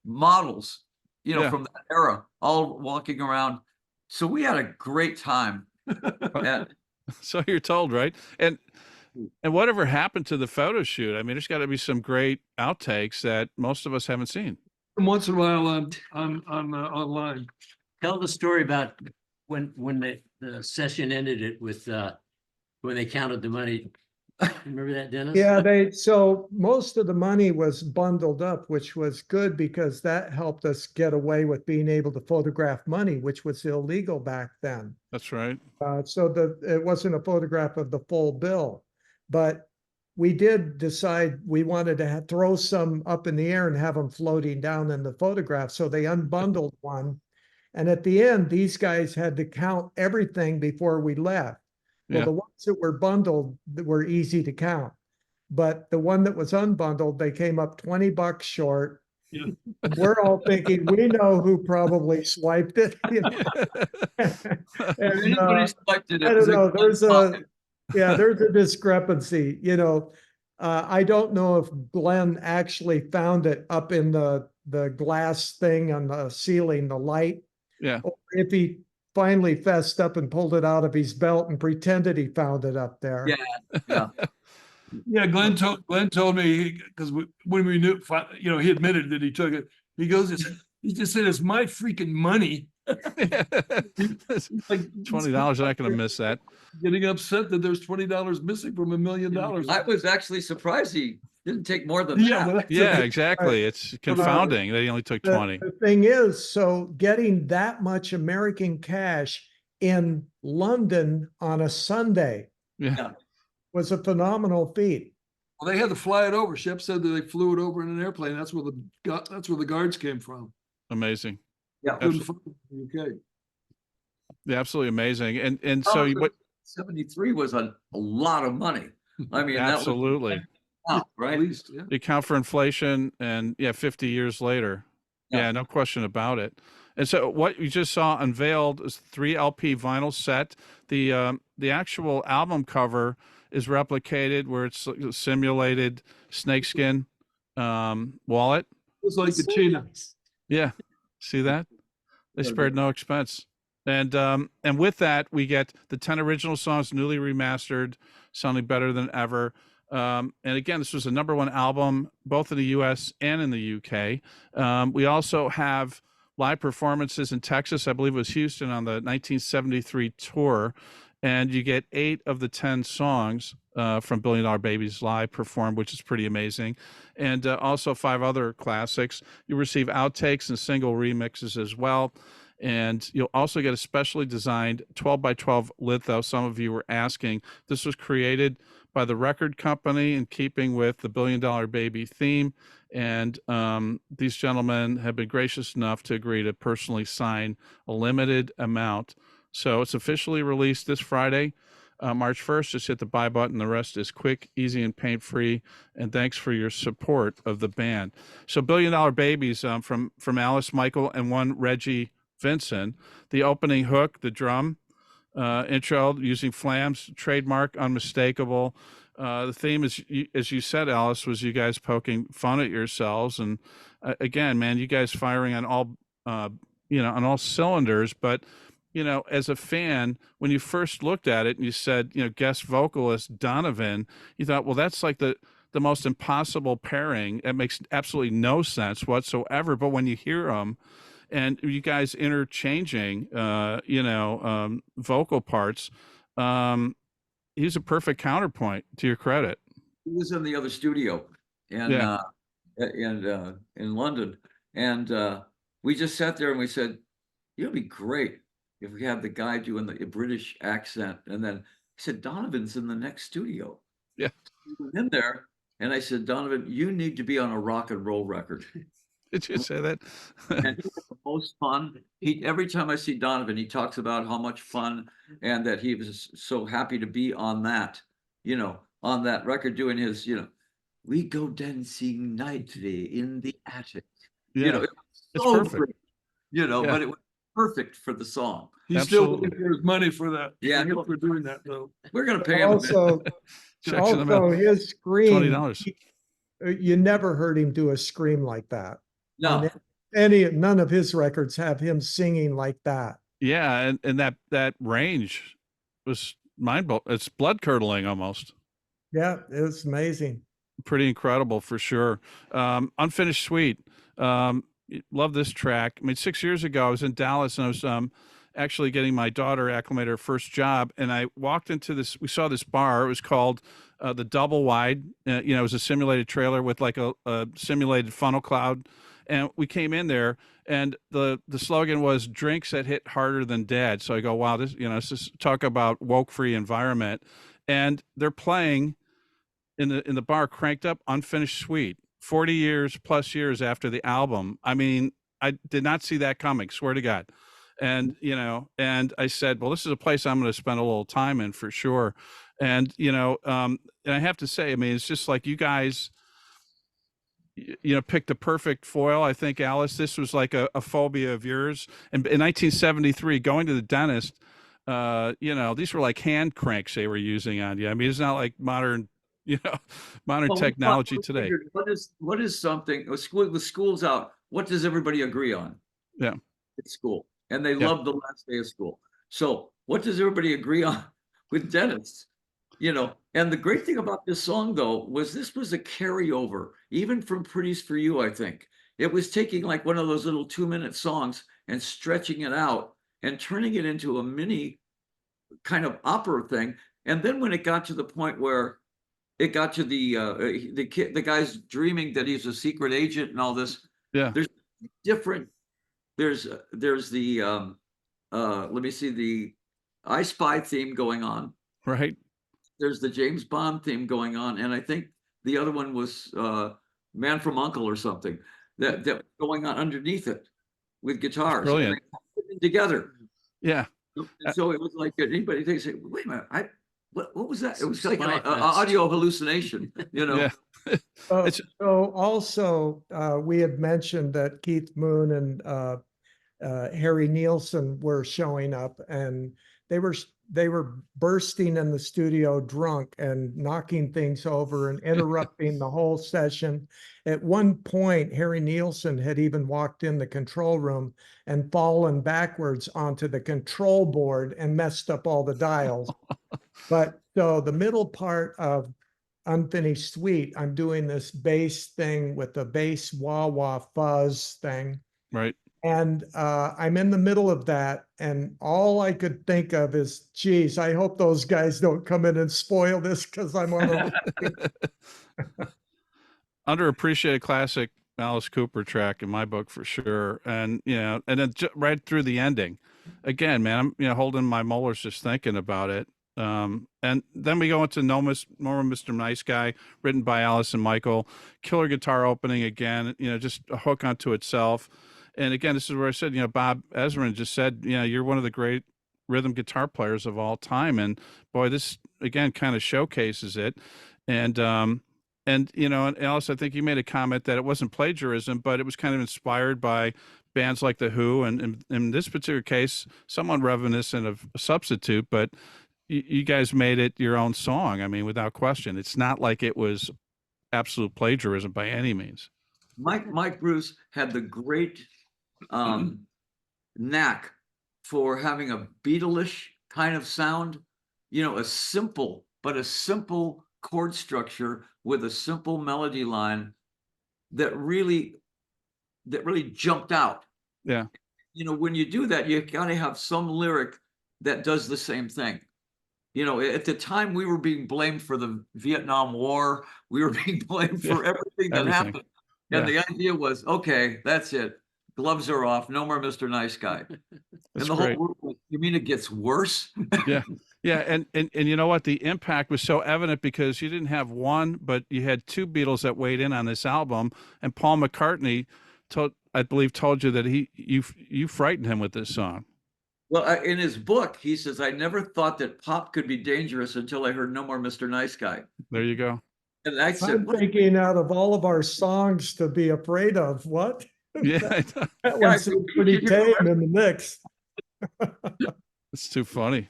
models, you know, Yeah. from that era, all walking around. So we had a great time. And So you're told, right? And whatever happened to the photo shoot? I mean, there's got to be some great outtakes that most of us haven't seen. And once in a while on online. Tell the story about when the session ended it with when they counted the money. Remember that, Dennis? Yeah, so most of the money was bundled up, which was good because that helped us get away with being able to photograph money, which was illegal back then. That's right. So it wasn't a photograph of the full bill, but we did decide we wanted to throw some up in the air and have them floating down in the photograph. So they unbundled one. And at the end, these guys had to count everything before we left. Well, Yeah. the ones that were bundled were easy to count, but the one that was unbundled, they came up $20 short. Yeah. We're all thinking, we know who probably swiped it. You know? if And, anybody selected it, I it was don't know, Glenn Pocket. there's a discrepancy, you know. I don't know if Glenn actually found it up in the glass thing on the ceiling, the light, Yeah. or if he finally fessed up and pulled it out of his belt and pretended he found it up there. Yeah. Yeah. Yeah, Glenn told me, because when we knew, you know, he admitted that he took it. He goes, he just said, it's my freaking money. Like, $20. I'm not going to miss that. getting upset that there's $20 missing from $1 million. I was actually surprised he didn't take more than Yeah, that. well, that's Yeah, okay. exactly. It's confounding that he only took 20. The thing is, so getting that much American cash in London on a Sunday Yeah. was a phenomenal feat. Well, they had to fly it over. Shep said that they flew it over in an airplane. That's where the guards came from. Amazing. Yeah. Couldn't fly in the UK. Yeah, absolutely amazing. And so what 73 was a lot of money. I mean, absolutely. that was, right? At least, yeah. You account for inflation and 50 years later. Yeah. Yeah, no question about it. And so what you just saw unveiled is 3 LP vinyl set. The actual album cover is replicated where it's a simulated snakeskin wallet. It's like the China. Yeah. See that? They spared no expense. And with that, we get the 10 original songs newly remastered, sounding better than ever. And again, this was a #1 album, both in the US and in the UK. We also have live performances in Texas. I believe it was Houston on the 1973 tour. And you get 8 of the 10 songs from $1 Billion Babies live performed, which is pretty amazing. And also 5 other classics. You receive outtakes and single remixes as well. And you'll also get a specially designed 12x12 litho. Some of you were asking. This was created by the record company in keeping with the $1 Billion Baby theme. And these gentlemen have been gracious enough to agree to personally sign a limited amount. So it's officially released this Friday, March 1st. Just hit the buy button. The rest is quick, easy, and pain-free. And thanks for your support of the band. So $1 Billion Babies from Alice, Michael, and one Reggie Vincent. The opening hook, the drum intro using Flam's trademark, unmistakable. The theme is, as you said, Alice, was you guys poking fun at yourselves. And again, man, you guys firing on all, on all cylinders. But, as a fan, when you first looked at it and you said, guest vocalist Donovan, you thought, well, that's like the most impossible pairing. It makes absolutely no sense whatsoever. But when you hear them, and you guys interchanging, vocal parts, he's a perfect counterpoint to your credit. He was in the other studio and in London. And we just sat there and we said, it'll be great if we had the guy doing the British accent, and then he said, Donovan's in the next studio. Yeah. We went in there, and I said, Donovan, you need to be on a rock and roll record. Did you say that? And he had the most fun. Every time I see Donovan, he talks about how much fun and that he was so happy to be on that, on that record doing his, we go dancing nightly in the attic. Yeah, It was it's so perfect. great, Yeah. but it was perfect for the song. He's still Absolutely. looking for his money for that. Yeah. For doing that though. We're going to pay him. Also, Checks in the mail. also his scream, $20. you never heard him do a scream like that. No, None of his records have him singing like that. Yeah, and that range was it's blood curdling almost. Yeah, it was amazing. Pretty incredible for sure. Unfinished Suite. Love this track. I mean, 6 years ago, I was in Dallas and I was actually getting my daughter acclimated her first job. And I walked into we saw this bar. It was called the Double Wide. It was a simulated trailer with like a simulated funnel cloud. And we came in there and the slogan was drinks that hit harder than dead. So I go, wow, this is talk about woke free environment. And they're playing in the bar, cranked up Unfinished Suite, 40 years plus years after the album. I mean, I did not see that coming, swear to God. And, and I said, well, this is a place I'm going to spend a little time in for sure. And, and I have to say, I mean, it's just like you guys, picked the perfect foil. I think, Alice, this was like a phobia of yours. And in 1973, going to the dentist, these were like hand cranks they were using on you. I mean, it's not like modern technology today. What is something with schools out? What does everybody agree on? Yeah, It's school, and they love the last day of school. So what does everybody agree on with dentists? And the great thing about this song though was this was a carryover, even from Pretty's for You. I think it was taking like one of those little 2-minute songs and stretching it out and turning it into a mini kind of opera thing. And then when it got to the point where it got to the guy's dreaming that he's a secret agent and all this. Yeah. There's different. There's the let me see, the I Spy theme going on. Right. There's the James Bond theme going on, and I think the other one was Man from U.N.C.L.E. or something that going on underneath it with guitars. Brilliant. Together. Yeah. And so it was like anybody thinks, wait a minute, what was that? It was like an Spy audio hallucination, Yeah. So also, we had mentioned that Keith Moon and Harry Nielsen were showing up, and they were bursting in the studio drunk and knocking things over and interrupting the whole session. At one point, Harry Nielsen had even walked in the control room and fallen backwards onto the control board and messed up all the dials. But so the middle part of Unfinished Suite, I'm doing this bass thing with the bass wah-wah fuzz thing. Right. And I'm in the middle of that, and all I could think of is, geez, I hope those guys don't come in and spoil this because I'm on a Underappreciated classic Alice Cooper track in my book for sure. And and then right through the ending, again, man, I'm holding my molars just thinking about it. And then we go into No More Mr. Nice Guy, written by Alice and Michael. Killer guitar opening again, just a hook unto itself. And again, this is where I said, Bob Ezrin just said, you're one of the great rhythm guitar players of all time. And boy, this again kind of showcases it. And Alice, I think you made a comment that it wasn't plagiarism, but it was kind of inspired by bands like The Who. And in this particular case, somewhat reminiscent of a Substitute, but you guys made it your own song. I mean, without question, it's not like it was absolute plagiarism by any means. Mike Bruce had the great knack for having a Beatles kind of sound, a simple chord structure with a simple melody line that really jumped out. Yeah. When you do that, you got to have some lyric that does the same thing. At the time we were being blamed for the Vietnam War, we were being blamed for everything that happened. And the idea was, okay, that's it. gloves are off, no more Mr. Nice Guy. And That's the great. whole group went, you mean it gets worse? Yeah. Yeah. And you know what? The impact was so evident because you didn't have one, but you had two Beatles that weighed in on this album. And Paul McCartney I believe told you that you frightened him with this song. Well, in his book, he says, I never thought that pop could be dangerous until I heard No More Mr. Nice Guy. There you go. And I said, I'm thinking out of all of our songs to be afraid of, what? Yeah. That one seemed pretty tame in the mix. It's too funny.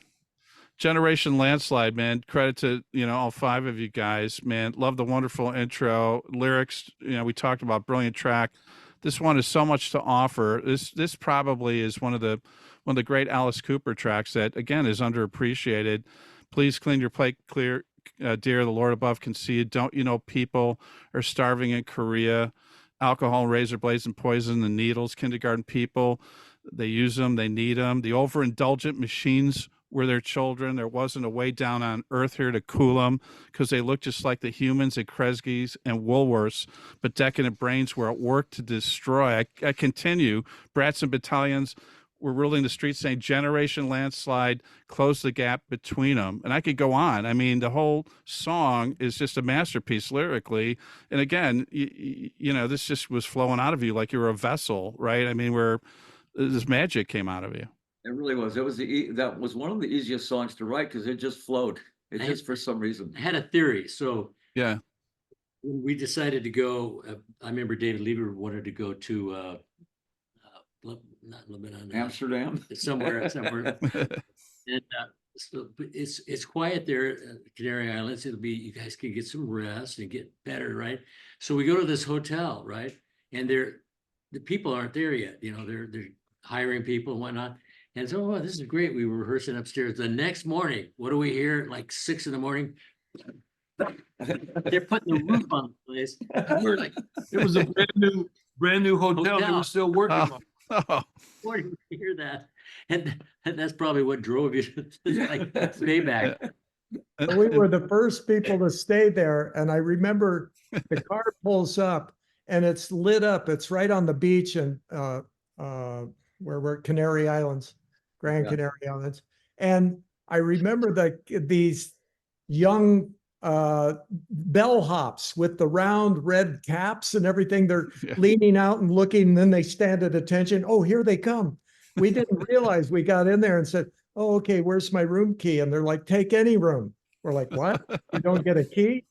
Generation Landslide, man. Credit to, all five of you guys, man. Love the wonderful intro. Lyrics, we talked about, brilliant track. This one is so much to offer. This probably is one of the great Alice Cooper tracks that, again, is underappreciated. Please clean your plate clear, dear, the Lord above can see you. Don't you know people are starving in Korea? Alcohol, razor blades, and poison, the needles, kindergarten people, they use them, they need them. The overindulgent machines were their children. There wasn't a way down on earth here to cool them because they look just like the humans at Kresge's and Woolworths, but decadent brains were at work to destroy. I continue. Brats and battalions were ruling the streets saying Generation Landslide, close the gap between them. And I could go on. I mean, the whole song is just a masterpiece lyrically. And again, this just was flowing out of you like you were a vessel, right? I mean, where this magic came out of you. it really was. It was that was one of the easiest songs to write because it just flowed. It just, for some reason. I had a theory. So Yeah. when we decided to go, I remember David Lieber wanted to go to, not Lebanon, Amsterdam. somewhere. And so it's quiet there, Canary Islands. It'll be, you guys can get some rest and get better, right? So we go to this hotel, right? And the people aren't there yet. They're hiring people and whatnot. And so, oh, this is great. We were rehearsing upstairs. The next morning, what do we hear? Like 6 a.m. They're putting the roof on the place. We're like, It was a brand new hotel. They Hotel. were still working on it. Oh, where do you hear that? And that's probably what drove you to like stay back. We were the first people to stay there. And I remember the car pulls up and it's lit up. It's right on the beach and where we're Canary Islands, Grand Yeah. Canary Islands. And I remember these young bellhops with the round red caps and everything. They're Yeah. leaning out and looking, and then they stand at attention. Oh, here they come. We didn't realize. We got in there and said, oh, okay, where's my room key? And they're like, take any room. We're like, what? You don't get a key?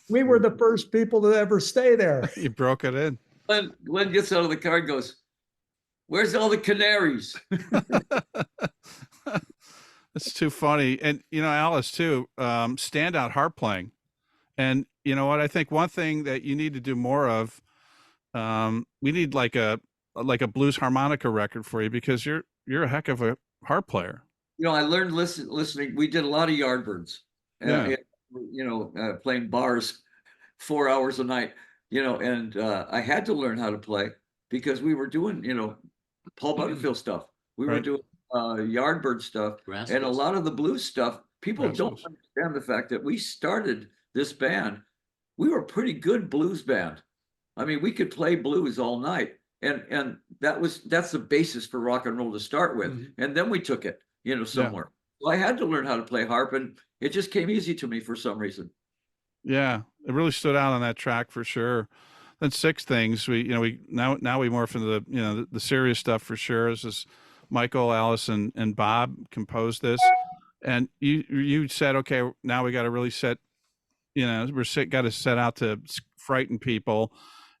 We were the first people to ever stay there. You broke it in. Glenn gets out of the car and goes, where's all the canaries? It's too funny. And, Alice too, standout harp playing. And you know what? I think one thing that you need to do more of, we need like a blues harmonica record for you because you're a heck of a harp player. I learned listening. We did a lot of Yardbirds. Yeah. Playing bars 4 hours a night, and I had to learn how to play because we were doing, Paul Butterfield stuff. We were Right. doing Yardbird stuff. And a Rascals. lot of the blues stuff, people don't Rascals. understand the fact that we started this band. We were a pretty good blues band. I mean, we could play blues all night. And that's the basis for rock and roll to start with. Mhm. And then we took it, somewhere. So I had to learn how to play harp, and it just came easy to me for some reason. Yeah. It really stood out on that track for sure. Then Six Things, we now we morph into the serious stuff for sure. This is Michael, Alice, and Bob composed this. And you said, okay, now we got to really got to set out to frighten people.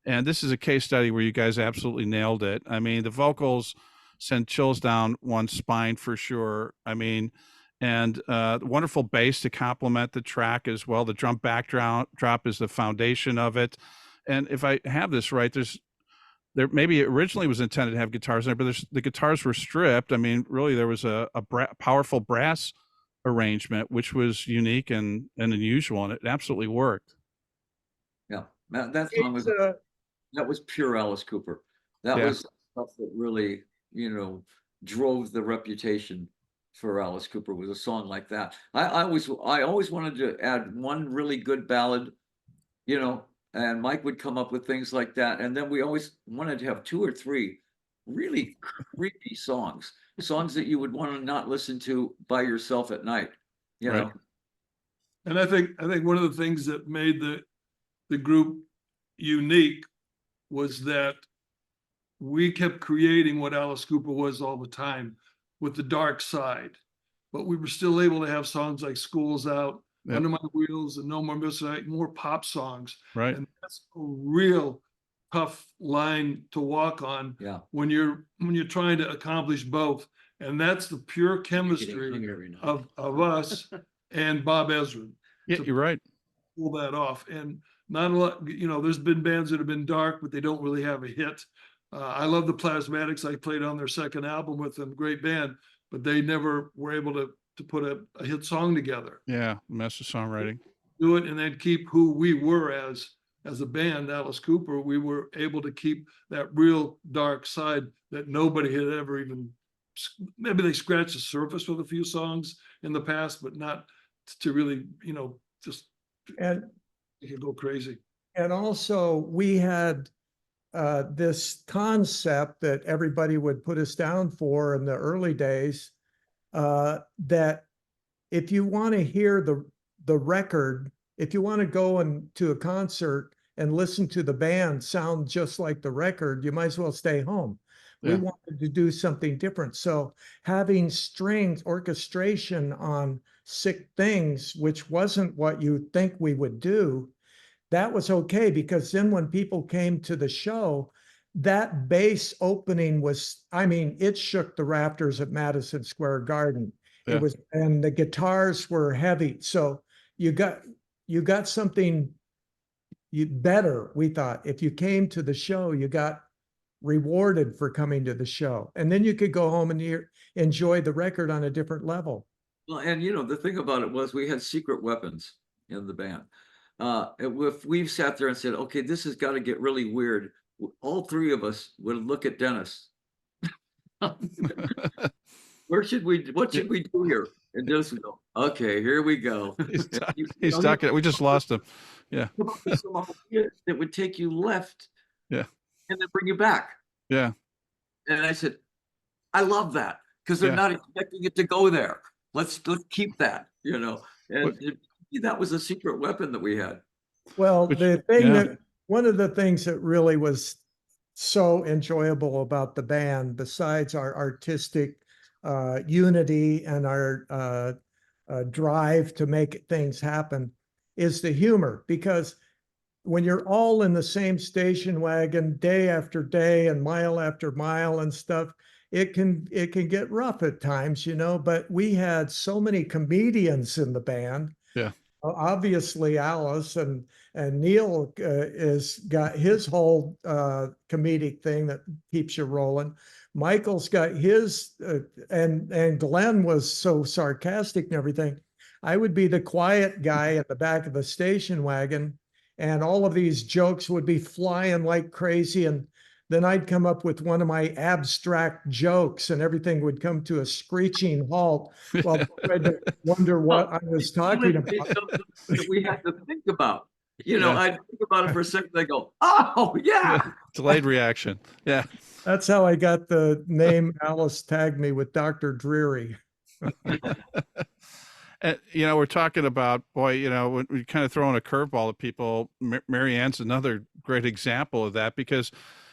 And this is a case study where you guys absolutely nailed it. I mean, the vocals send chills down one's spine for sure. I mean, and wonderful bass to complement the track as well. The drum backdrop is the foundation of it. And if I have this right, there maybe it originally was intended to have guitars in there, but the guitars were stripped. I mean, really, there was a powerful brass arrangement, which was unique and unusual, and it absolutely worked. Yeah, that song was that was pure Alice Cooper. That Yeah. was stuff that really, drove the reputation for Alice Cooper, was a song like that. I always wanted to add one really good ballad, and Mike would come up with things like that. And then we always wanted to have 2 or 3 really creepy songs that you would want to not listen to by yourself at night, you Right. know? And I think one of the things that made the group unique was that we kept creating what Alice Cooper was all the time with the dark side, but we were still able to have songs like School's Out, Yep. Under My Wheels, and No More Musicality, more pop songs. Right. And that's a real tough line to walk on Yeah. when you're trying to accomplish both. And that's the pure Getting chemistry hung every night. of us and Bob Ezrin Yeah, to you're right. pull that off. And not a lot, there's been bands that have been dark, but they don't really have a hit. I love the Plasmatics. I played on their second album with them, great band, but they never were able to put a hit song together. Yeah, master songwriting. Do it and then keep who we were as a band, Alice Cooper. We were able to keep that real dark side that nobody had ever even, maybe they scratched the surface with a few songs in the past, but not to really, just And make it go crazy. And also, we had this concept that everybody would put us down for in the early days, that if you want to hear the record, if you want to go to a concert and listen to the band sound just like the record, you might as well stay home. We Yeah. wanted to do something different. So having strings, orchestration on Sick Things, which wasn't what you think we would do, that was okay, because then when people came to the show, that bass opening was, I mean, it shook the rafters at Madison Square Garden. Yeah. It was, and the guitars were heavy. So you got something better, we thought. If you came to the show, you got rewarded for coming to the show. And then you could go home and enjoy the record on a different level. Well, and the thing about it was we had secret weapons in the band. If we've sat there and said, okay, this has got to get really weird, all three of us would look at Dennis. What should we do here? And Dennis would go, okay, here we go. He's stuck it. We just lost him. Yeah. Some ideas that would take you left. Yeah. And then bring you back. Yeah. And I said, I love that, because they're Yeah. not expecting it to go there. Let's keep that, And that was a secret weapon that we had. Well, the thing yeah. that, one of the things that really was so enjoyable about the band, besides our artistic unity and our drive to make things happen, is the humor. Because when you're all in the same station wagon day after day and mile after mile and stuff, it can get rough at times, but we had so many comedians in the band. Yeah. Obviously Alice and Neal is got his whole comedic thing that keeps you rolling. Michael's got his, and Glenn was so sarcastic and everything. I would be the quiet guy at the back of the station wagon, and all of these jokes would be flying like crazy. And then I'd come up with one of my abstract jokes and everything would come to a screeching halt while I tried to wonder what I was talking about. That we had to think about. Yeah. I'd think about it for a second. I go, oh yeah. Delayed reaction. Yeah. That's how I got the name. Alice tagged me with Dr. Dreary. And, we're talking about, boy, when we kind of throwing a curveball at people, Mary Ann's another great example of that, because,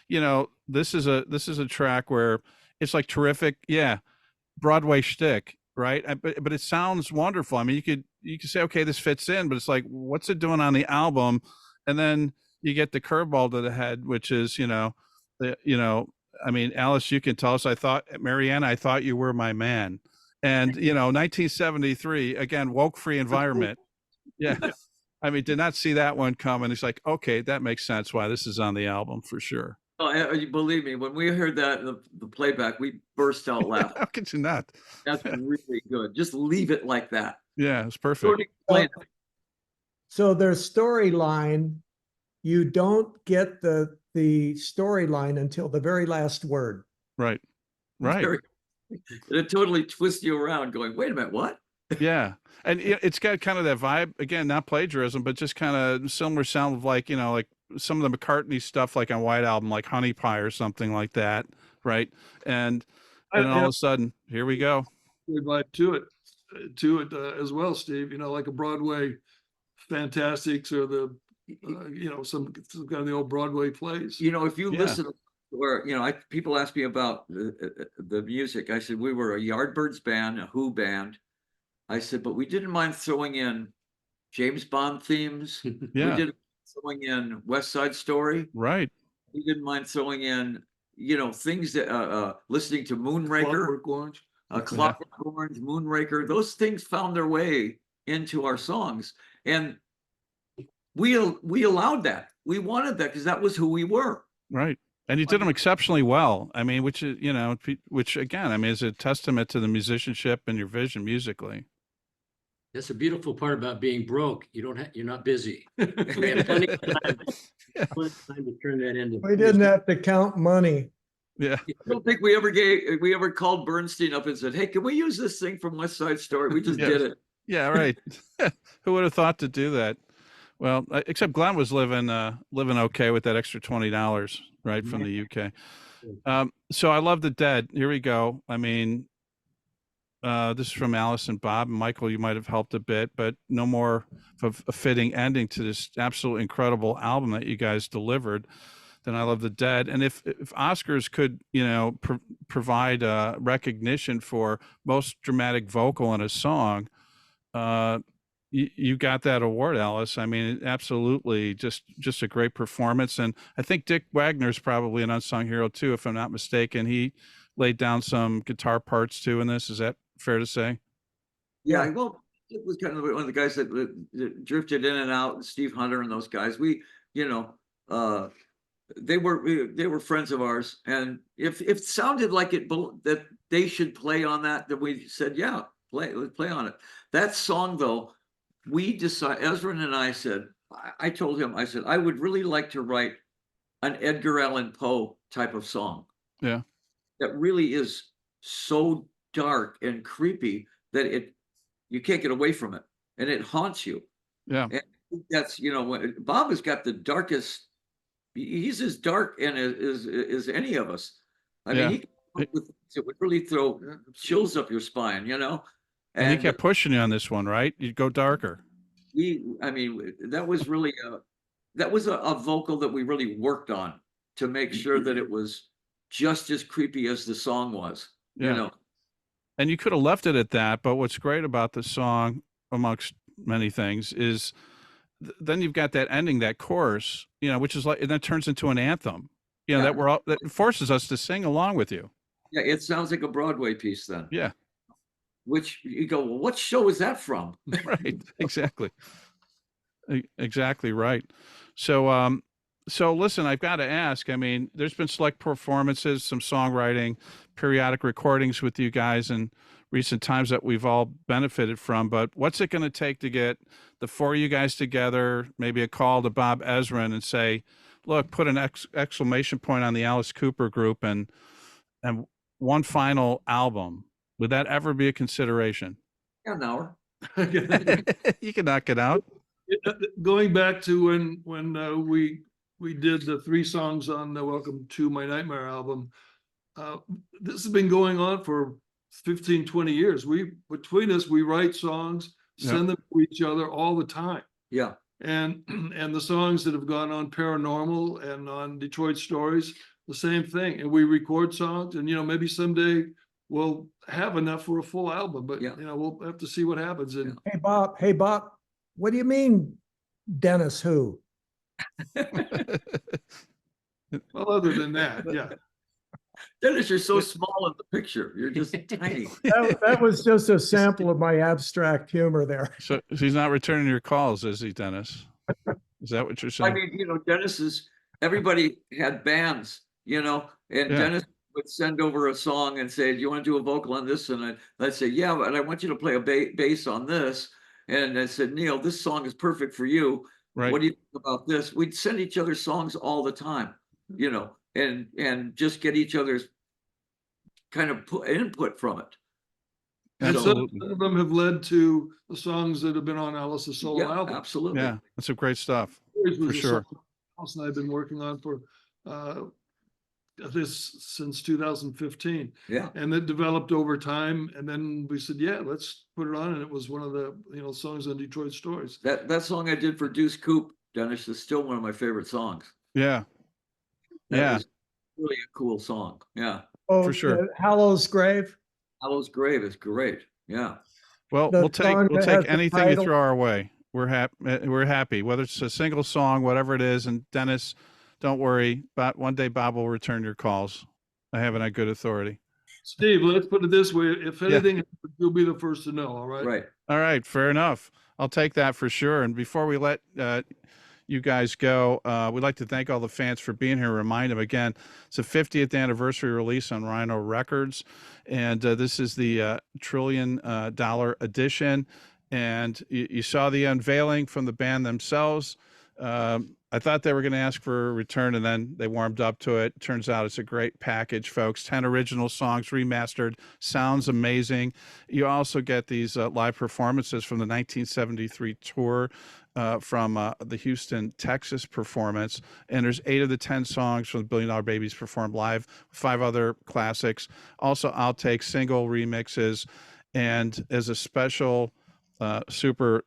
this is a track where it's like terrific. Yeah. Broadway shtick, right? But it sounds wonderful. I mean, you could say, okay, this fits in, but it's like, what's it doing on the album? And then you get the curveball to the head, which is, I mean, Alice, you can tell us, Mary Ann, I thought you were my man. And, 1973, again, woke free environment. Yeah. I mean, did not see that one coming. It's like, okay, that makes sense why this is on the album for sure. Oh, you believe me, when we heard that, the playback, we burst out laughing. How could you not? That's really good. Just leave it like that. Yeah, it's Don't perfect. explain it. So their storyline, you don't get the storyline until the very last word. Right. Right. It totally twists you around going, wait a minute, what? Yeah. And it's got kind of that vibe, again, not plagiarism, but just kind of similar sound of like some of the McCartney stuff, like on White Album, like Honey Pie or something like that, right? And then all of a sudden, here we go. But to it as well, Steve. You know, like a Broadway Fantastics or the you know, some kind of the old Broadway plays. You know, if you Yeah. listen, or you know, people ask me about the music. I said we were a Yardbirds band, a Who band. I said, but we didn't mind throwing in James Bond themes. We Yeah, didn't mind throwing in West Side Story. right. We didn't mind throwing in, you know, things that listening to Moonraker, Clockwork Orange. Clockwork Orange, Moonraker. Those things found their way into our songs, and we allowed that. We wanted that because that was who we were. Right. And you did them exceptionally well. I mean, which is, you know, which again, I mean, is a testament to the musicianship and your vision musically. That's a beautiful part about being broke. You don't have, you're not busy. We had plenty of time, plenty of time to turn that into. We didn't have to count money. Yeah. I don't think we ever called Bernstein up and said, "Hey, can we use this thing from West Side Story?" We just Yeah. did it. Yeah. Right. Who would have thought to do that? Well, except Glenn was living okay with that extra $20, right, from the UK. So I love the Dead. Here we go. I mean, this is from Alice and Bob. Michael, you might have helped a bit, but no more of a fitting ending to this absolutely incredible album that you guys delivered than I Love the Dead. And if Oscars could, you know, provide recognition for most dramatic vocal in a song, you got that award, Alice. I mean, absolutely, just a great performance. And I think Dick Wagner's probably an unsung hero too, if I'm not mistaken. He laid down some guitar parts too in this. Is that fair to say? Yeah, well, it was kind of one of the guys that drifted in and out. Steve Hunter and those guys. We, you know, they were friends of ours, and if it sounded like that they should play on that, then we said, yeah, let's play on it. That song though, we decided, Ezra and I said, I told him, I said, I would really like to write an Edgar Allan Poe type of song. Yeah. That really is so dark and creepy that you can't get away from it, and it haunts you. Yeah. And that's, you know, Bob has got the darkest. He's as dark and as any of us. I mean, he can come up with things that would really throw chills up your spine, you know. And he kept pushing you on this one, right? You'd go darker. I mean, that was really a vocal that we really worked on to make sure that it was just as creepy as the song was, you know. And you could have left it at that, but what's great about the song, amongst many things, is then you've got that ending, that chorus, you know, which is like, and that turns into an anthem, you know, that forces us to sing along with you. Yeah, it sounds like a Broadway piece then. Yeah. Which you go, well, what show is that from? Right. Exactly. Exactly right. So, so listen, I've got to ask, I mean, there's been select performances, some songwriting, periodic recordings with you guys in recent times that we've all benefited from, but what's it going to take to get the four of you guys together, maybe a call to Bob Ezrin and say, look, put an exclamation point on the Alice Cooper group and one final album? Would that ever be a consideration? Yeah, an hour. You can knock it out. Going back to when we did the 3 songs on the Welcome to My Nightmare album, this has been going on for 15, 20 years. Between us, we write songs, send them to each other all the time. Yeah. And the songs that have gone on Paranormal and on Detroit Stories, the same thing. And we record songs, and, you know, maybe someday we'll have enough for a full album, but, you know, we'll have to see what happens. And Hey, Bob, what do you mean, Dennis who? well, other than that, yeah. Dennis, you're so small in the picture. You're just tiny. That was just a sample of my abstract humor there. So he's not returning your calls, is he, Dennis? Is that what you're saying? I mean, you know, everybody had bands, you know, and Dennis would send over a song and say, do you want to do a vocal on this? And I'd say, yeah, but I want you to play a bass on this. And I said, Neal, this song is perfect for you. Right. What do you think about this? We'd send each other songs all the time, you know, and just get each other's kind of input from it. And Absolutely. some of them have led to the songs that have been on Alice's solo album. Absolutely. Yeah, that's some great stuff. Stories was for a sure. song Alice and I have been working on for this since 2015. Yeah. And it developed over time. And then we said, yeah, let's put it on. And it was one of the, songs on Detroit Stories. That song I did for Deuce Coupe, Dennis, is still one of my favorite songs. Yeah. That Yeah. was really a cool song. Yeah. Oh, For sure. Hallow's Grave. Hallow's Grave is great. Yeah. Well, The we'll take song that has the anything you title. throw our way. We're happy. We're happy, whether it's a single song, whatever it is. And Dennis, don't worry. But one day Bob will return your calls. I have it on good authority. Steve, let's put it this way. If anything, happens, you'll be the first to know. All right. Right. All right, fair enough. I'll take that for sure. And before we let you guys go, we'd like to thank all the fans for being here. Remind them again, it's a 50th anniversary release on Rhino Records, and this is the $1 trillion edition. And you saw the unveiling from the band themselves. I thought they were going to ask for a return, and then they warmed up to it. Turns out it's a great package, folks. 10 original songs remastered. Sounds amazing. You also get these live performances from the 1973 tour, from the Houston, Texas performance. And there's 8 of the 10 songs from the $1 Billion Babies performed live, 5 other classics. Also outtakes, single remixes. And as a special, super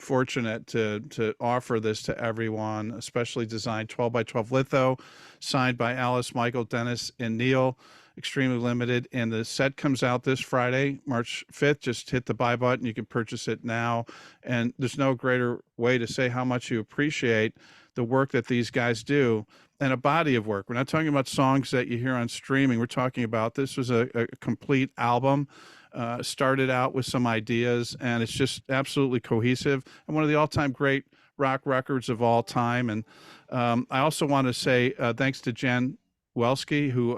fortunate to offer this to everyone, especially designed 12 by 12 litho, signed by Alice, Michael, Dennis, and Neal. Extremely limited. And the set comes out this Friday, March 5th. Just hit the buy button. You can purchase it now. And there's no greater way to say how much you appreciate the work that these guys do, and a body of work. We're not talking about songs that you hear on streaming. We're talking about, this was a complete album. Started out with some ideas, and it's just absolutely cohesive and one of the all-time great rock records of all time. And I also want to say thanks to Jen Welski, who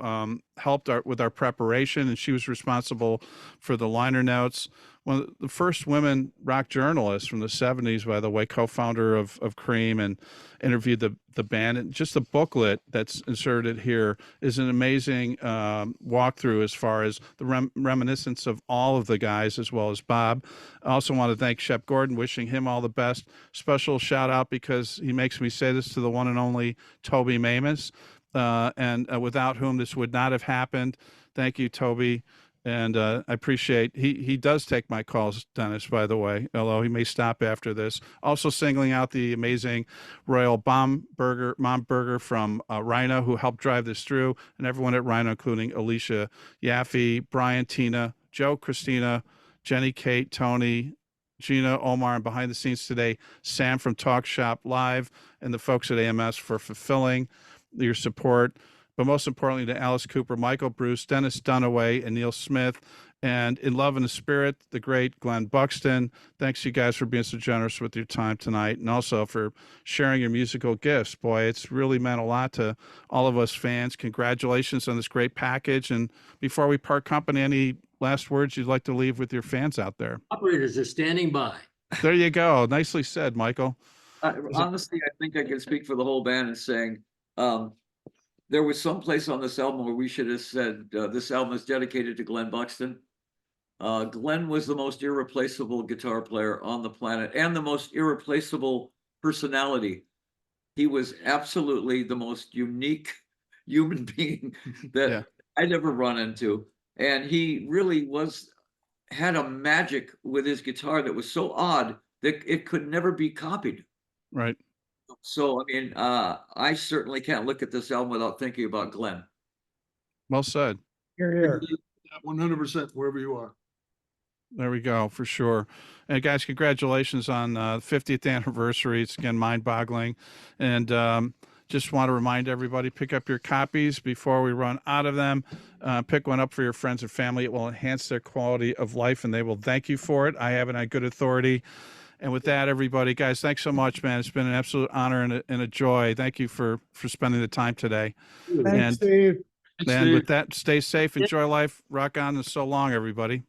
helped with our preparation, and she was responsible for the liner notes. One of the first women rock journalists from the 70s, by the way, co-founder of Cream, and interviewed the band. And just the booklet that's inserted here is an amazing walkthrough as far as the reminiscence of all of the guys, as well as Bob. I also want to thank Shep Gordon, wishing him all the best. Special shout out, because he makes me say this, to the one and only Toby Mamus, and without whom this would not have happened. Thank you, Toby. And I appreciate, he does take my calls, Dennis, by the way, although he may stop after this. Also singling out the amazing Royal Momberger from Rhino, who helped drive this through, and everyone at Rhino, including Alicia Yaffe, Brian, Tina, Joe, Christina, Jenny, Kate, Tony, Gina, Omar, and behind the scenes today, Sam from TalkShopLive, and the folks at AMS for fulfilling your support. But most importantly, to Alice Cooper, Michael Bruce, Dennis Dunaway, and Neal Smith, and in love and the spirit, the great Glenn Buxton. Thanks, you guys, for being so generous with your time tonight, and also for sharing your musical gifts. Boy, it's really meant a lot to all of us fans. Congratulations on this great package. And before we part company, any last words you'd like to leave with your fans out there? Operators are standing by. There you go. Nicely said, Michael. Honestly, I think I can speak for the whole band in saying, there was some place on this album where we should have said, this album is dedicated to Glenn Buxton. Glenn was the most irreplaceable guitar player on the planet, and the most irreplaceable personality. He was absolutely the most unique human being that I'd ever run into. And he really had a magic with his guitar that was so odd that it could never be copied. Right. So, I mean, I certainly can't look at this album without thinking about Glenn. Well said. Here, here. 100% wherever you are. There we go, for sure. And guys, congratulations on the 50th anniversary. It's, again, mind-boggling. And just want to remind everybody, pick up your copies before we run out of them. Pick one up for your friends and family. It will enhance their quality of life, and they will thank you for it. I have it on good authority. And with that, everybody, guys, thanks so much, man. It's been an absolute honor and a joy. Thank you for spending the time today. Thanks, Steve. And with that, stay safe, enjoy life, rock on, and so long, everybody.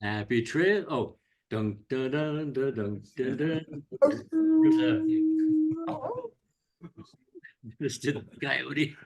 Happy trail. Oh, dun dun dun dun dun dun dun. Mr. Coyote.